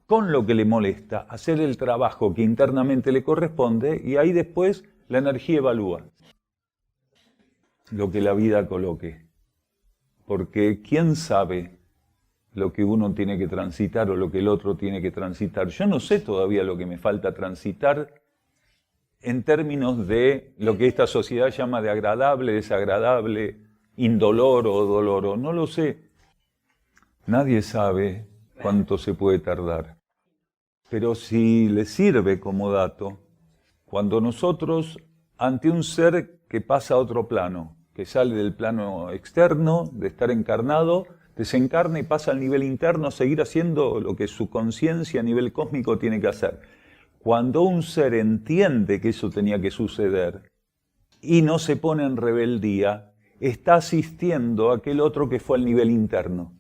con lo que le molesta, hacer el trabajo que internamente le corresponde y ahí después la energía evalúa lo que la vida coloque. Porque ¿quién sabe lo que uno tiene que transitar o lo que el otro tiene que transitar? Yo no sé todavía lo que me falta transitar en términos de lo que esta sociedad llama de agradable, desagradable, indoloro o doloro. No lo sé. Nadie sabe cuánto se puede tardar. Pero si le sirve como dato, cuando nosotros ante un ser que pasa a otro plano, que sale del plano externo, de estar encarnado, desencarna y pasa al nivel interno a seguir haciendo lo que su conciencia a nivel cósmico tiene que hacer. Cuando un ser entiende que eso tenía que suceder y no se pone en rebeldía, está asistiendo a aquel otro que fue al nivel interno.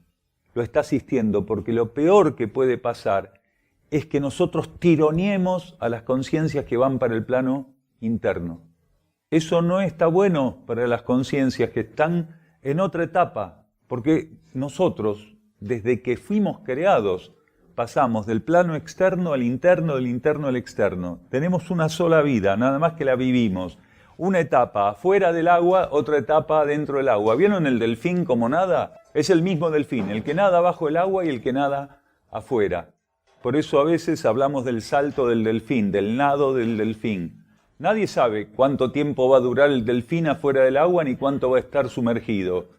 Lo está asistiendo porque lo peor que puede pasar es que nosotros tironiemos a las conciencias que van para el plano interno. Eso no está bueno para las conciencias que están en otra etapa, porque nosotros, desde que fuimos creados, pasamos del plano externo al interno, del interno al externo. Tenemos una sola vida, nada más que la vivimos. Una etapa afuera del agua, otra etapa dentro del agua. ¿Vieron el delfín como nada? Es el mismo delfín, el que nada bajo el agua y el que nada afuera. Por eso a veces hablamos del salto del delfín, del nado del delfín. Nadie sabe cuánto tiempo va a durar el delfín afuera del agua ni cuánto va a estar sumergido.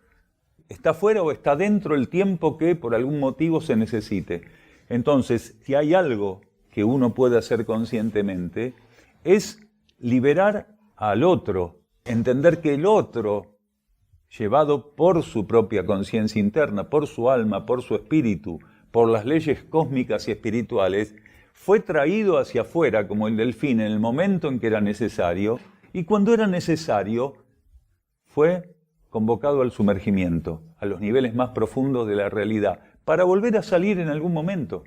Está afuera o está dentro el tiempo que por algún motivo se necesite. Entonces, si hay algo que uno puede hacer conscientemente, es liberar al otro, entender que el otro, llevado por su propia conciencia interna, por su alma, por su espíritu, por las leyes cósmicas y espirituales, fue traído hacia afuera como el delfín en el momento en que era necesario, y cuando era necesario, fue convocado al sumergimiento, a los niveles más profundos de la realidad, para volver a salir en algún momento.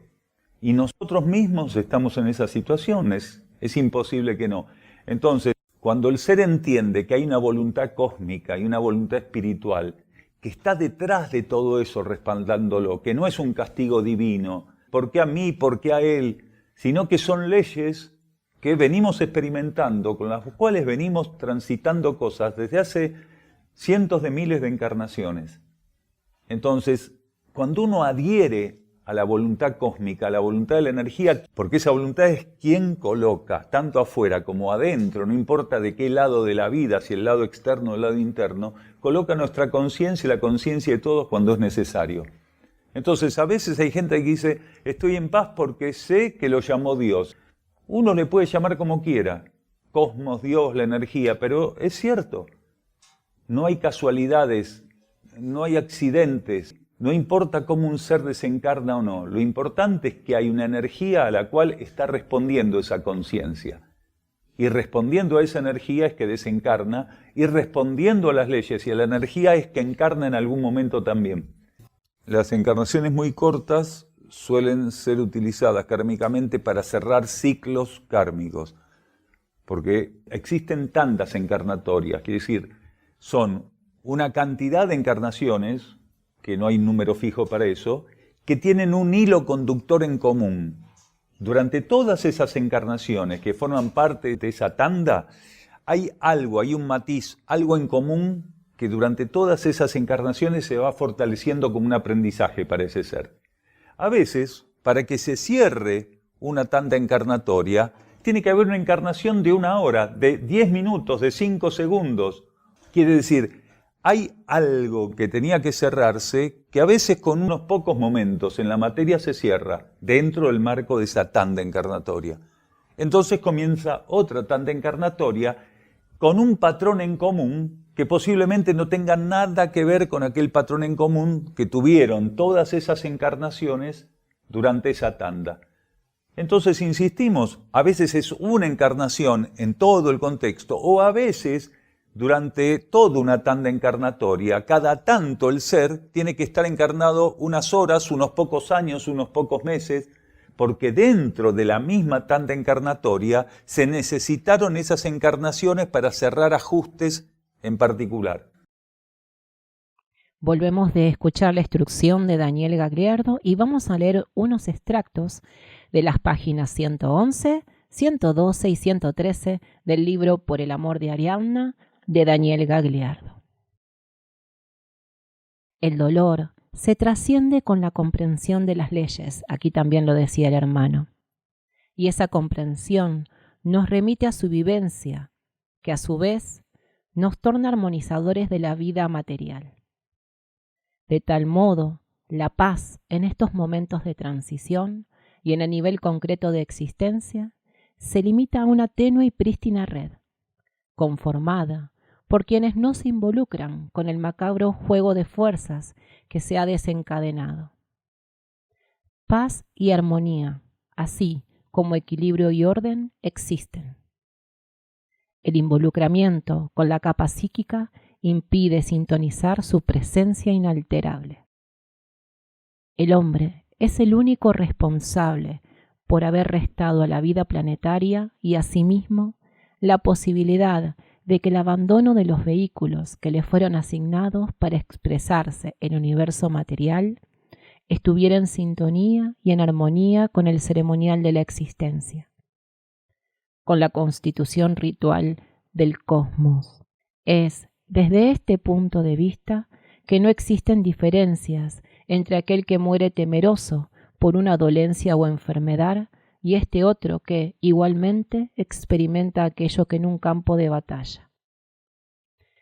Y nosotros mismos estamos en esas situaciones, es imposible que no. Entonces, cuando el ser entiende que hay una voluntad cósmica y una voluntad espiritual que está detrás de todo eso respaldándolo, que no es un castigo divino, ¿por qué a mí, por qué a él?, sino que son leyes que venimos experimentando, con las cuales venimos transitando cosas desde hace cientos de miles de encarnaciones. Entonces, cuando uno adhiere a la voluntad cósmica, a la voluntad de la energía, porque esa voluntad es quien coloca, tanto afuera como adentro, no importa de qué lado de la vida, si el lado externo o el lado interno, coloca nuestra conciencia y la conciencia de todos cuando es necesario. Entonces, a veces hay gente que dice, estoy en paz porque sé que lo llamó Dios. Uno le puede llamar como quiera, cosmos, Dios, la energía, pero es cierto, no hay casualidades, no hay accidentes. No importa cómo un ser desencarna o no, lo importante es que hay una energía a la cual está respondiendo esa conciencia. Y respondiendo a esa energía es que desencarna, y respondiendo a las leyes y a la energía es que encarna en algún momento también. Las encarnaciones muy cortas suelen ser utilizadas kármicamente para cerrar ciclos kármicos, porque existen tantas encarnatorias, quiere decir, son una cantidad de encarnaciones, que no hay número fijo para eso, que tienen un hilo conductor en común. Durante todas esas encarnaciones que forman parte de esa tanda, hay algo, hay un matiz, algo en común que durante todas esas encarnaciones se va fortaleciendo como un aprendizaje para ese ser. A veces, para que se cierre una tanda encarnatoria, tiene que haber una encarnación de 1 hora, de 10 minutos, de 5 segundos. Quiere decir, hay algo que tenía que cerrarse, que a veces con unos pocos momentos en la materia se cierra dentro del marco de esa tanda encarnatoria. Entonces comienza otra tanda encarnatoria con un patrón en común que posiblemente no tenga nada que ver con aquel patrón en común que tuvieron todas esas encarnaciones durante esa tanda. Entonces insistimos, a veces es una encarnación en todo el contexto, o a veces durante toda una tanda encarnatoria, cada tanto el ser tiene que estar encarnado unas horas, unos pocos años, unos pocos meses, porque dentro de la misma tanda encarnatoria se necesitaron esas encarnaciones para cerrar ajustes en particular. Volvemos de escuchar la instrucción de Daniel Gagliardo y vamos a leer unos extractos de las páginas 111, 112 y 113 del libro Por el amor de Ariadna, de Daniel Gagliardo. El dolor se trasciende con la comprensión de las leyes, aquí también lo decía el hermano, y esa comprensión nos remite a su vivencia, que a su vez nos torna armonizadores de la vida material. De tal modo, la paz en estos momentos de transición y en el nivel concreto de existencia se limita a una tenue y prístina red, conformada por quienes no se involucran con el macabro juego de fuerzas que se ha desencadenado. Paz y armonía, así como equilibrio y orden, existen. El involucramiento con la capa psíquica impide sintonizar su presencia inalterable. El hombre es el único responsable por haber restado a la vida planetaria y asimismo la posibilidad de que el abandono de los vehículos que le fueron asignados para expresarse en el universo material estuviera en sintonía y en armonía con el ceremonial de la existencia, con la constitución ritual del cosmos. Es desde este punto de vista que no existen diferencias entre aquel que muere temeroso por una dolencia o enfermedad y este otro que, igualmente, experimenta aquello que en un campo de batalla.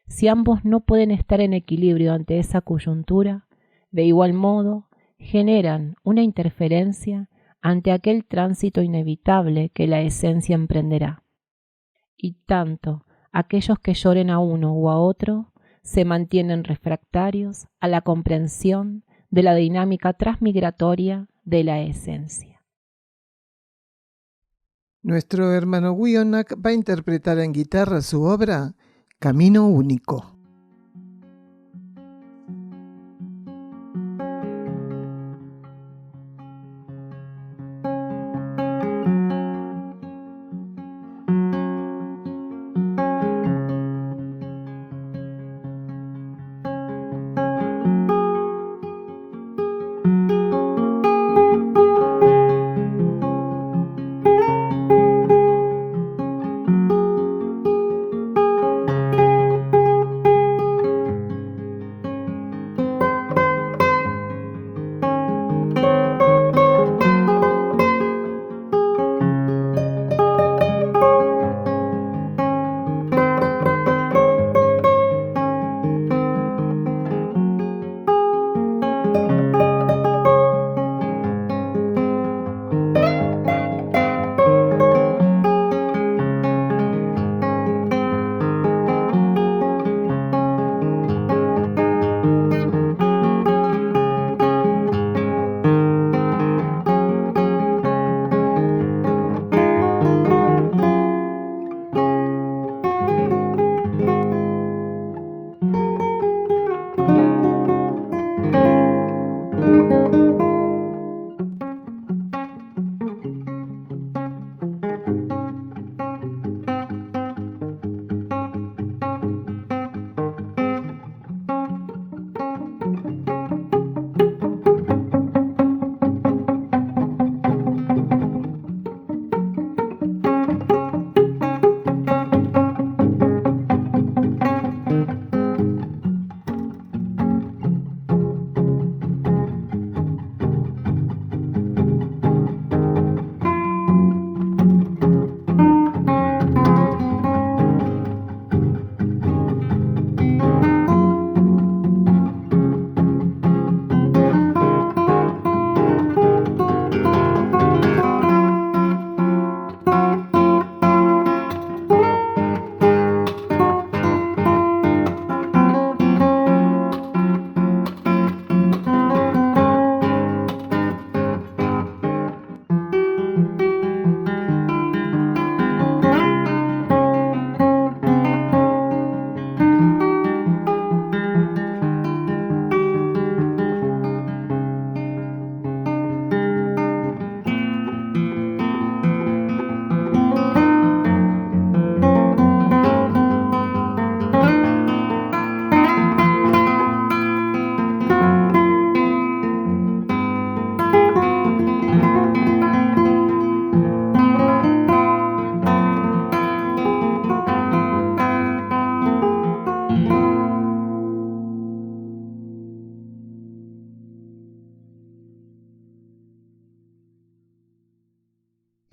Si ambos no pueden estar en equilibrio ante esa coyuntura, de igual modo, generan una interferencia ante aquel tránsito inevitable que la esencia emprenderá. Y tanto aquellos que lloren a uno o a otro se mantienen refractarios a la comprensión de la dinámica transmigratoria de la esencia. Nuestro hermano Wionak va a interpretar en guitarra su obra Camino Único.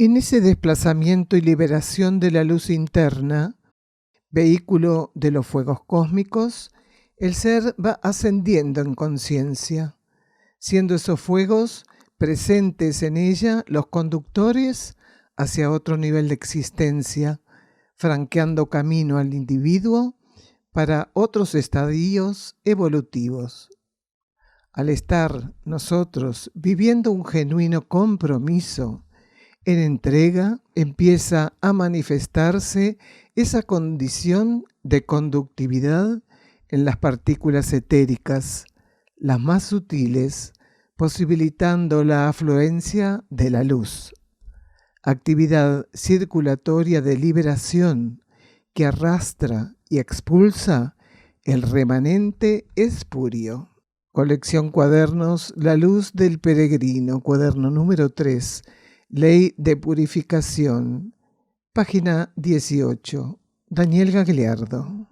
En ese desplazamiento y liberación de la luz interna, vehículo de los fuegos cósmicos, el ser va ascendiendo en conciencia, siendo esos fuegos presentes en ella los conductores hacia otro nivel de existencia, franqueando camino al individuo para otros estadios evolutivos. Al estar nosotros viviendo un genuino compromiso en entrega, empieza a manifestarse esa condición de conductividad en las partículas etéricas, las más sutiles, posibilitando la afluencia de la luz. Actividad circulatoria de liberación que arrastra y expulsa el remanente espurio. Colección Cuadernos La Luz del Peregrino, cuaderno número 3, Ley de Purificación, página 18, Daniel Gagliardo.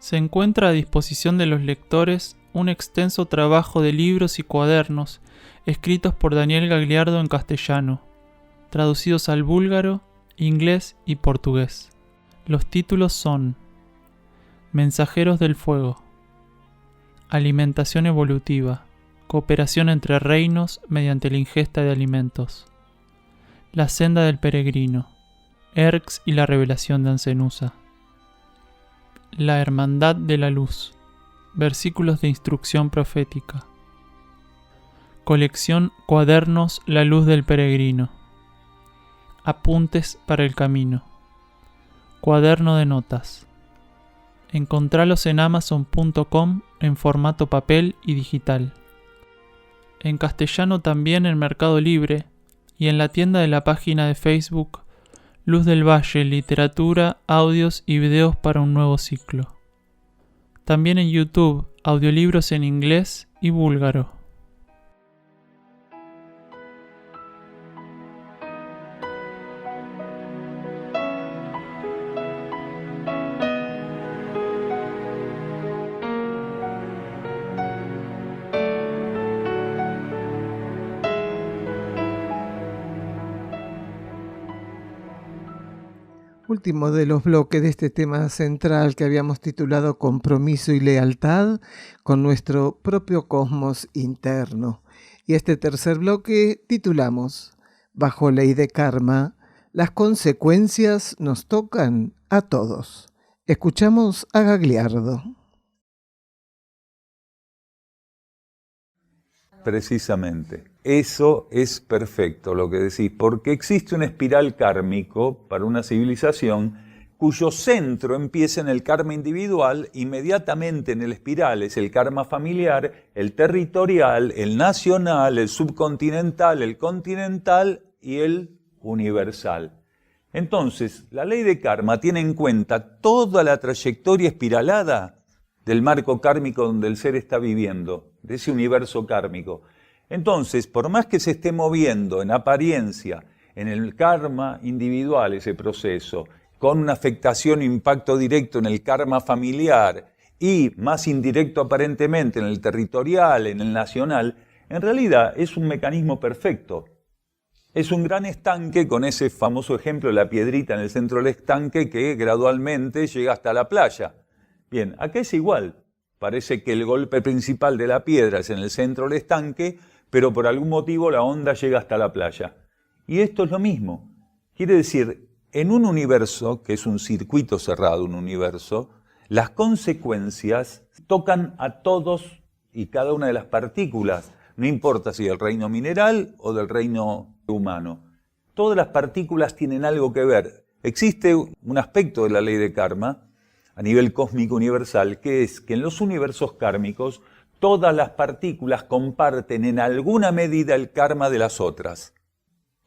Se encuentra a disposición de los lectores un extenso trabajo de libros y cuadernos escritos por Daniel Gagliardo en castellano, traducidos al búlgaro, inglés y portugués. Los títulos son Mensajeros del Fuego, Alimentación Evolutiva, Cooperación entre reinos mediante la ingesta de alimentos, La Senda del Peregrino, Erx y la Revelación de Ancenusa, La Hermandad de la Luz, versículos de instrucción profética. Colección Cuadernos La Luz del Peregrino. Apuntes para el camino. Cuaderno de notas. Encontralos en amazon.com en formato papel y digital. En castellano también en Mercado Libre y en la tienda de la página de Facebook Luz del Valle, literatura, audios y videos para un nuevo ciclo. También en YouTube, audiolibros en inglés y búlgaro. Último de los bloques de este tema central que habíamos titulado Compromiso y Lealtad con nuestro propio cosmos interno. Y este tercer bloque titulamos Bajo ley de karma, las consecuencias nos tocan a todos. Escuchamos a Gagliardo. Precisamente. Eso es perfecto lo que decís, porque existe un espiral kármico para una civilización cuyo centro empieza en el karma individual, inmediatamente en el espiral es el karma familiar, el territorial, el nacional, el subcontinental, el continental y el universal. Entonces, la ley de karma tiene en cuenta toda la trayectoria espiralada del marco kármico donde el ser está viviendo, de ese universo kármico. Entonces, por más que se esté moviendo en apariencia en el karma individual ese proceso, con una afectación o impacto directo en el karma familiar y más indirecto aparentemente en el territorial, en el nacional, en realidad es un mecanismo perfecto. Es un gran estanque con ese famoso ejemplo de la piedrita en el centro del estanque que gradualmente llega hasta la playa. Bien, acá es igual. Parece que el golpe principal de la piedra es en el centro del estanque, pero por algún motivo la onda llega hasta la playa. Y esto es lo mismo. Quiere decir, en un universo, que es un circuito cerrado, un universo, las consecuencias tocan a todos y cada una de las partículas. No importa si del reino mineral o del reino humano. Todas las partículas tienen algo que ver. Existe un aspecto de la ley de karma a nivel cósmico universal, que es que en los universos kármicos todas las partículas comparten en alguna medida el karma de las otras.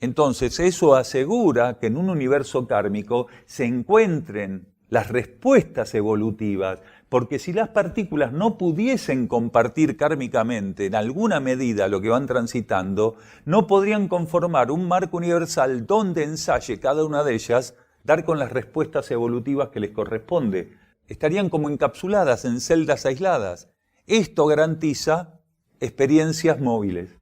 Entonces eso asegura que en un universo kármico se encuentren las respuestas evolutivas, porque si las partículas no pudiesen compartir kármicamente en alguna medida lo que van transitando, no podrían conformar un marco universal donde ensaye cada una de ellas dar con las respuestas evolutivas que les corresponde. Estarían como encapsuladas en celdas aisladas. Esto garantiza experiencias móviles.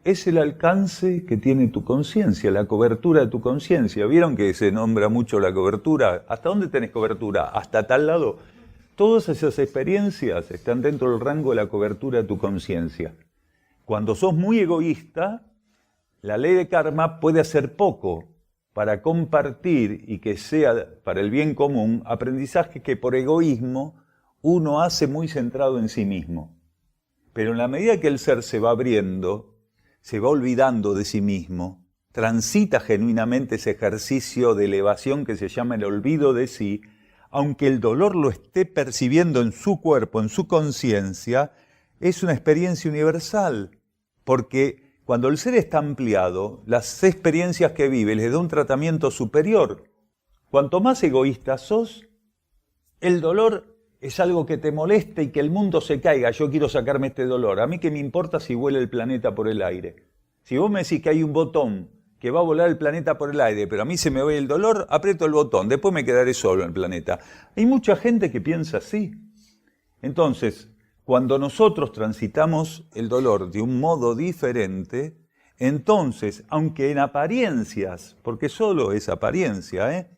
Es el alcance que tiene tu conciencia, la cobertura de tu conciencia. ¿Vieron que se nombra mucho la cobertura? ¿Hasta dónde tenés cobertura? ¿Hasta tal lado? Todas esas experiencias están dentro del rango de la cobertura de tu conciencia. Cuando sos muy egoísta, la ley de karma puede hacer poco para compartir y que sea para el bien común aprendizaje que por egoísmo uno hace muy centrado en sí mismo. Pero en la medida que el ser se va abriendo, se va olvidando de sí mismo, transita genuinamente ese ejercicio de elevación que se llama el olvido de sí, aunque el dolor lo esté percibiendo en su cuerpo, en su conciencia, es una experiencia universal, porque cuando el ser está ampliado, las experiencias que vive le da un tratamiento superior. Cuanto más egoísta sos, el dolor es algo que te molesta y que el mundo se caiga. Yo quiero sacarme este dolor. A mí qué me importa si vuela el planeta por el aire. Si vos me decís que hay un botón que va a volar el planeta por el aire, pero a mí se me va el dolor, aprieto el botón, después me quedaré solo en el planeta. Hay mucha gente que piensa así. Entonces, cuando nosotros transitamos el dolor de un modo diferente, entonces, aunque en apariencias, porque solo es apariencia,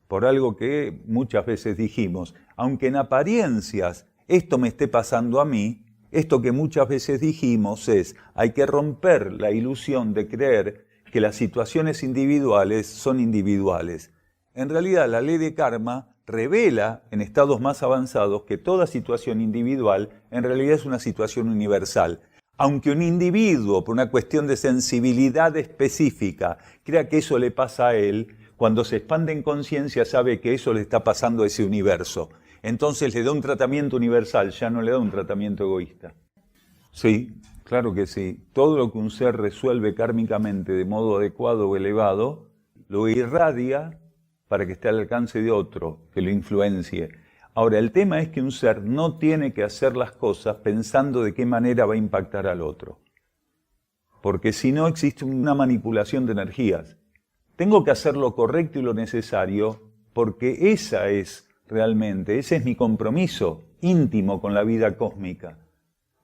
por algo que muchas veces dijimos, aunque en apariencias esto me esté pasando a mí, esto que muchas veces dijimos es, hay que romper la ilusión de creer que las situaciones individuales son individuales. En realidad, la ley de karma revela en estados más avanzados que toda situación individual en realidad es una situación universal. Aunque un individuo, por una cuestión de sensibilidad específica, crea que eso le pasa a él, cuando se expande en conciencia sabe que eso le está pasando a ese universo. Entonces le da un tratamiento universal, ya no le da un tratamiento egoísta. Sí, claro que sí. Todo lo que un ser resuelve kármicamente de modo adecuado o elevado, lo irradia para que esté al alcance de otro, que lo influencie. Ahora, el tema es que un ser no tiene que hacer las cosas pensando de qué manera va a impactar al otro. Porque si no existe una manipulación de energías. Tengo que hacer lo correcto y lo necesario porque ese es mi compromiso íntimo con la vida cósmica.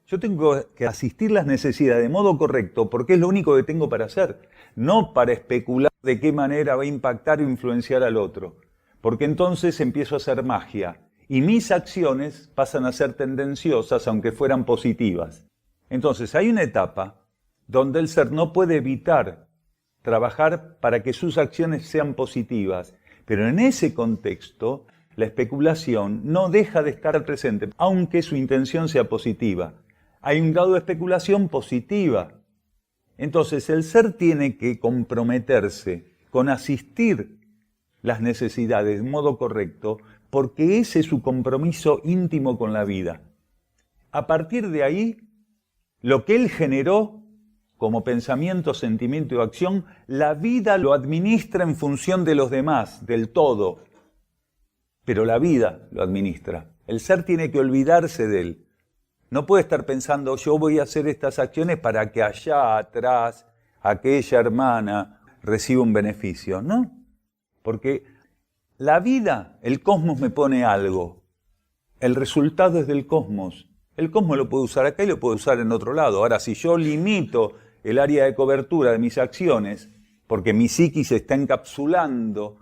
Yo tengo que asistir las necesidades de modo correcto porque es lo único que tengo para hacer, no para especular de qué manera va a impactar o influenciar al otro, porque entonces empiezo a hacer magia y mis acciones pasan a ser tendenciosas aunque fueran positivas. Entonces hay una etapa donde el ser no puede evitar trabajar para que sus acciones sean positivas, pero en ese contexto la especulación no deja de estar presente, aunque su intención sea positiva. Hay un grado de especulación positiva. Entonces el ser tiene que comprometerse con asistir las necesidades de modo correcto, porque ese es su compromiso íntimo con la vida. A partir de ahí, lo que él generó como pensamiento, sentimiento y acción, la vida lo administra en función de los demás, del todo. Pero la vida lo administra. El ser tiene que olvidarse de él. No puede estar pensando, yo voy a hacer estas acciones para que allá atrás, aquella hermana, reciba un beneficio. No, porque la vida, el cosmos me pone algo. El resultado es del cosmos. El cosmos lo puede usar acá y lo puede usar en otro lado. Ahora, si yo limito el área de cobertura de mis acciones, porque mi psiquis está encapsulando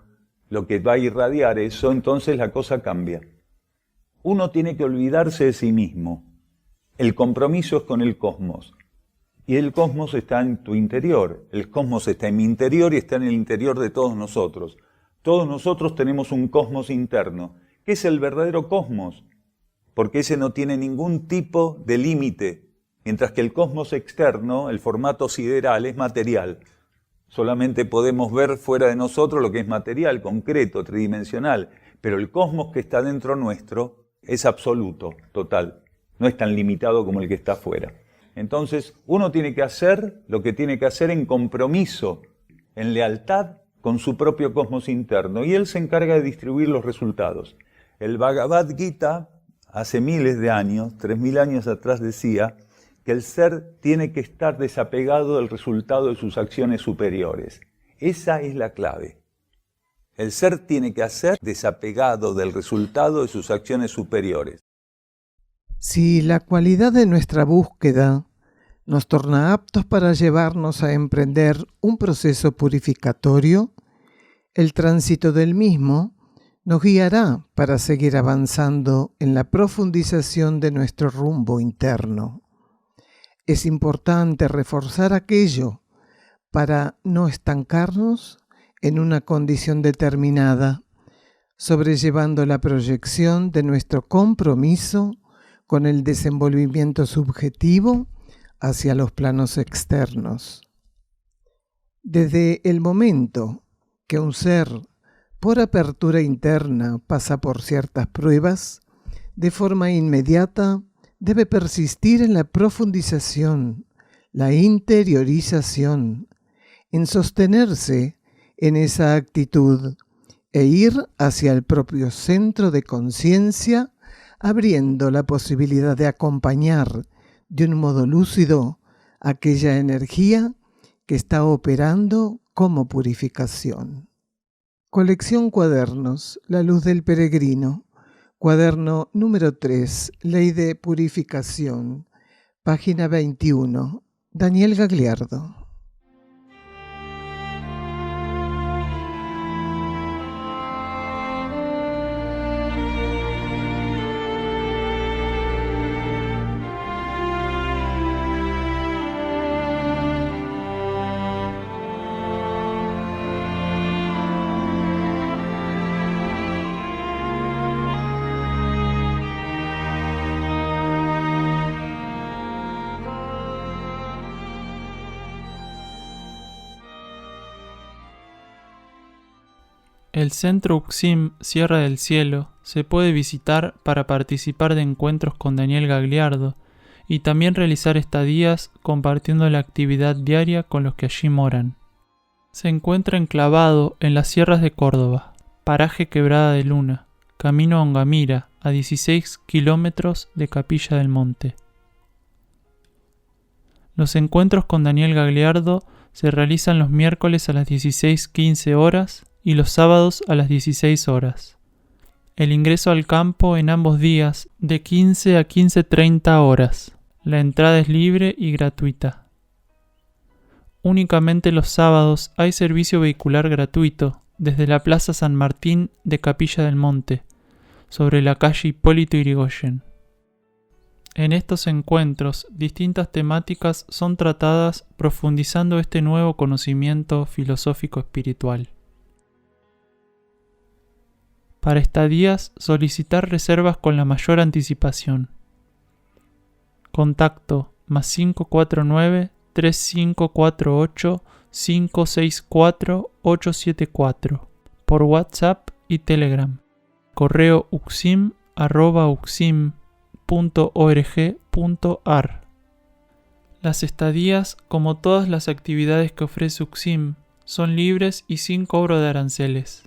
lo que va a irradiar eso, entonces la cosa cambia. Uno tiene que olvidarse de sí mismo. El compromiso es con el cosmos. Y el cosmos está en tu interior. El cosmos está en mi interior y está en el interior de todos nosotros. Todos nosotros tenemos un cosmos interno, que es el verdadero cosmos, porque ese no tiene ningún tipo de límite. Mientras que el cosmos externo, el formato sideral, es material. Solamente podemos ver fuera de nosotros lo que es material, concreto, tridimensional. Pero el cosmos que está dentro nuestro es absoluto, total. No es tan limitado como el que está afuera. Entonces, uno tiene que hacer lo que tiene que hacer en compromiso, en lealtad con su propio cosmos interno, y él se encarga de distribuir los resultados. El Bhagavad Gita, hace miles de años, 3000 años atrás, decía que el ser tiene que estar desapegado del resultado de sus acciones superiores. Esa es la clave. El ser tiene que ser desapegado del resultado de sus acciones superiores. Si la cualidad de nuestra búsqueda nos torna aptos para llevarnos a emprender un proceso purificatorio, el tránsito del mismo nos guiará para seguir avanzando en la profundización de nuestro rumbo interno. Es importante reforzar aquello para no estancarnos en una condición determinada, sobrellevando la proyección de nuestro compromiso con el desenvolvimiento subjetivo hacia los planos externos. Desde el momento que un ser, por apertura interna, pasa por ciertas pruebas, de forma inmediata debe persistir en la profundización, la interiorización, en sostenerse en esa actitud e ir hacia el propio centro de conciencia, abriendo la posibilidad de acompañar de un modo lúcido aquella energía que está operando como purificación. Colección Cuadernos, La Luz del Peregrino, cuaderno número 3, Ley de Purificación, página 21, Daniel Gagliardo. El Centro Uxim Sierra del Cielo se puede visitar para participar de encuentros con Daniel Gagliardo y también realizar estadías compartiendo la actividad diaria con los que allí moran. Se encuentra enclavado en las sierras de Córdoba, paraje Quebrada de Luna, camino a Ongamira, a 16 kilómetros de Capilla del Monte. Los encuentros con Daniel Gagliardo se realizan los miércoles a las 16:15 horas y los sábados a las 16 horas. El ingreso al campo en ambos días de 15 a 15:30 horas. La entrada es libre y gratuita. Únicamente los sábados hay servicio vehicular gratuito desde la Plaza San Martín de Capilla del Monte, sobre la calle Hipólito Yrigoyen. En estos encuentros, distintas temáticas son tratadas profundizando este nuevo conocimiento filosófico espiritual. Para estadías, solicitar reservas con la mayor anticipación. Contacto +549 3548 564 874 por WhatsApp y Telegram. Correo uxim@uxim.org.ar. Las estadías, como todas las actividades que ofrece Uxim, son libres y sin cobro de aranceles,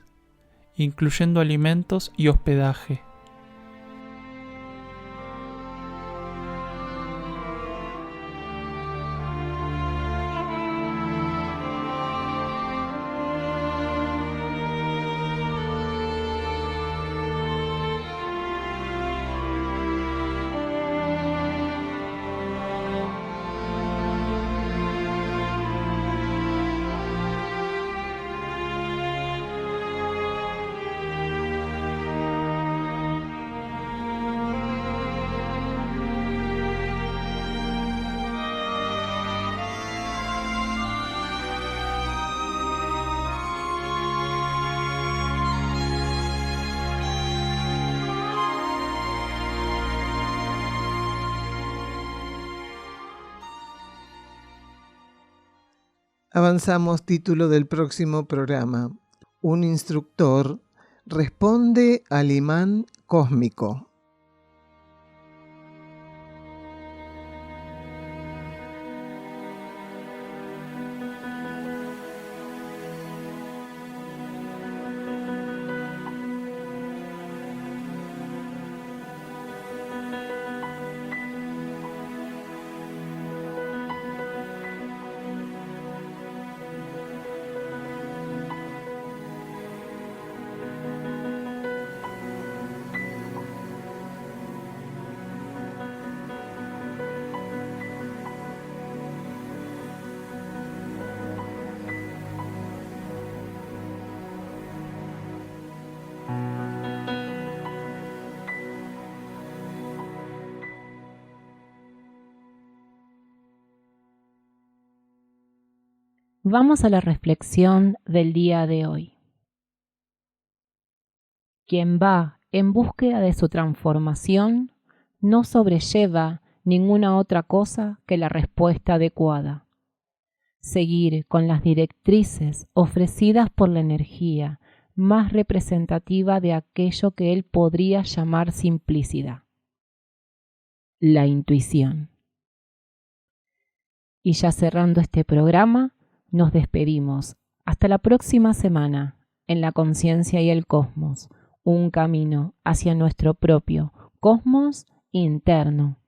incluyendo alimentos y hospedaje. Avanzamos, título del próximo programa. Un instructor responde al imán cósmico. Vamos a la reflexión del día de hoy. Quien va en búsqueda de su transformación no sobrelleva ninguna otra cosa que la respuesta adecuada. Seguir con las directrices ofrecidas por la energía más representativa de aquello que él podría llamar simplicidad: la intuición. Y ya cerrando este programa, nos despedimos. Hasta la próxima semana en La Conciencia y el Cosmos, un camino hacia nuestro propio cosmos interno.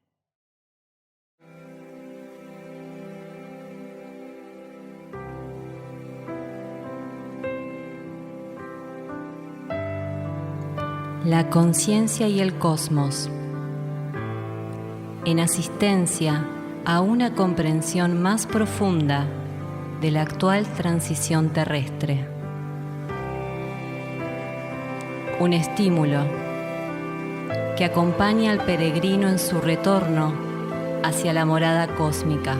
La Conciencia y el Cosmos, en asistencia a una comprensión más profunda de la actual transición terrestre. Un estímulo que acompaña al peregrino en su retorno hacia la morada cósmica.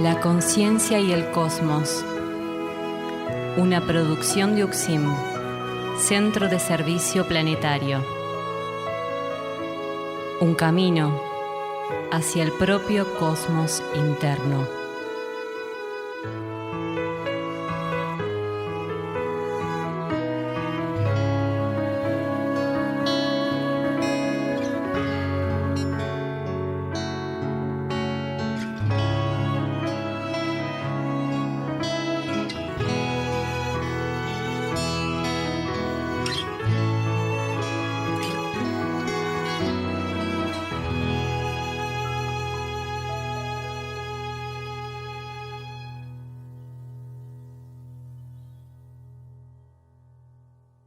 La Conciencia y el Cosmos, una producción de UXIM, Centro de Servicio Planetario. Un camino hacia el propio cosmos interno.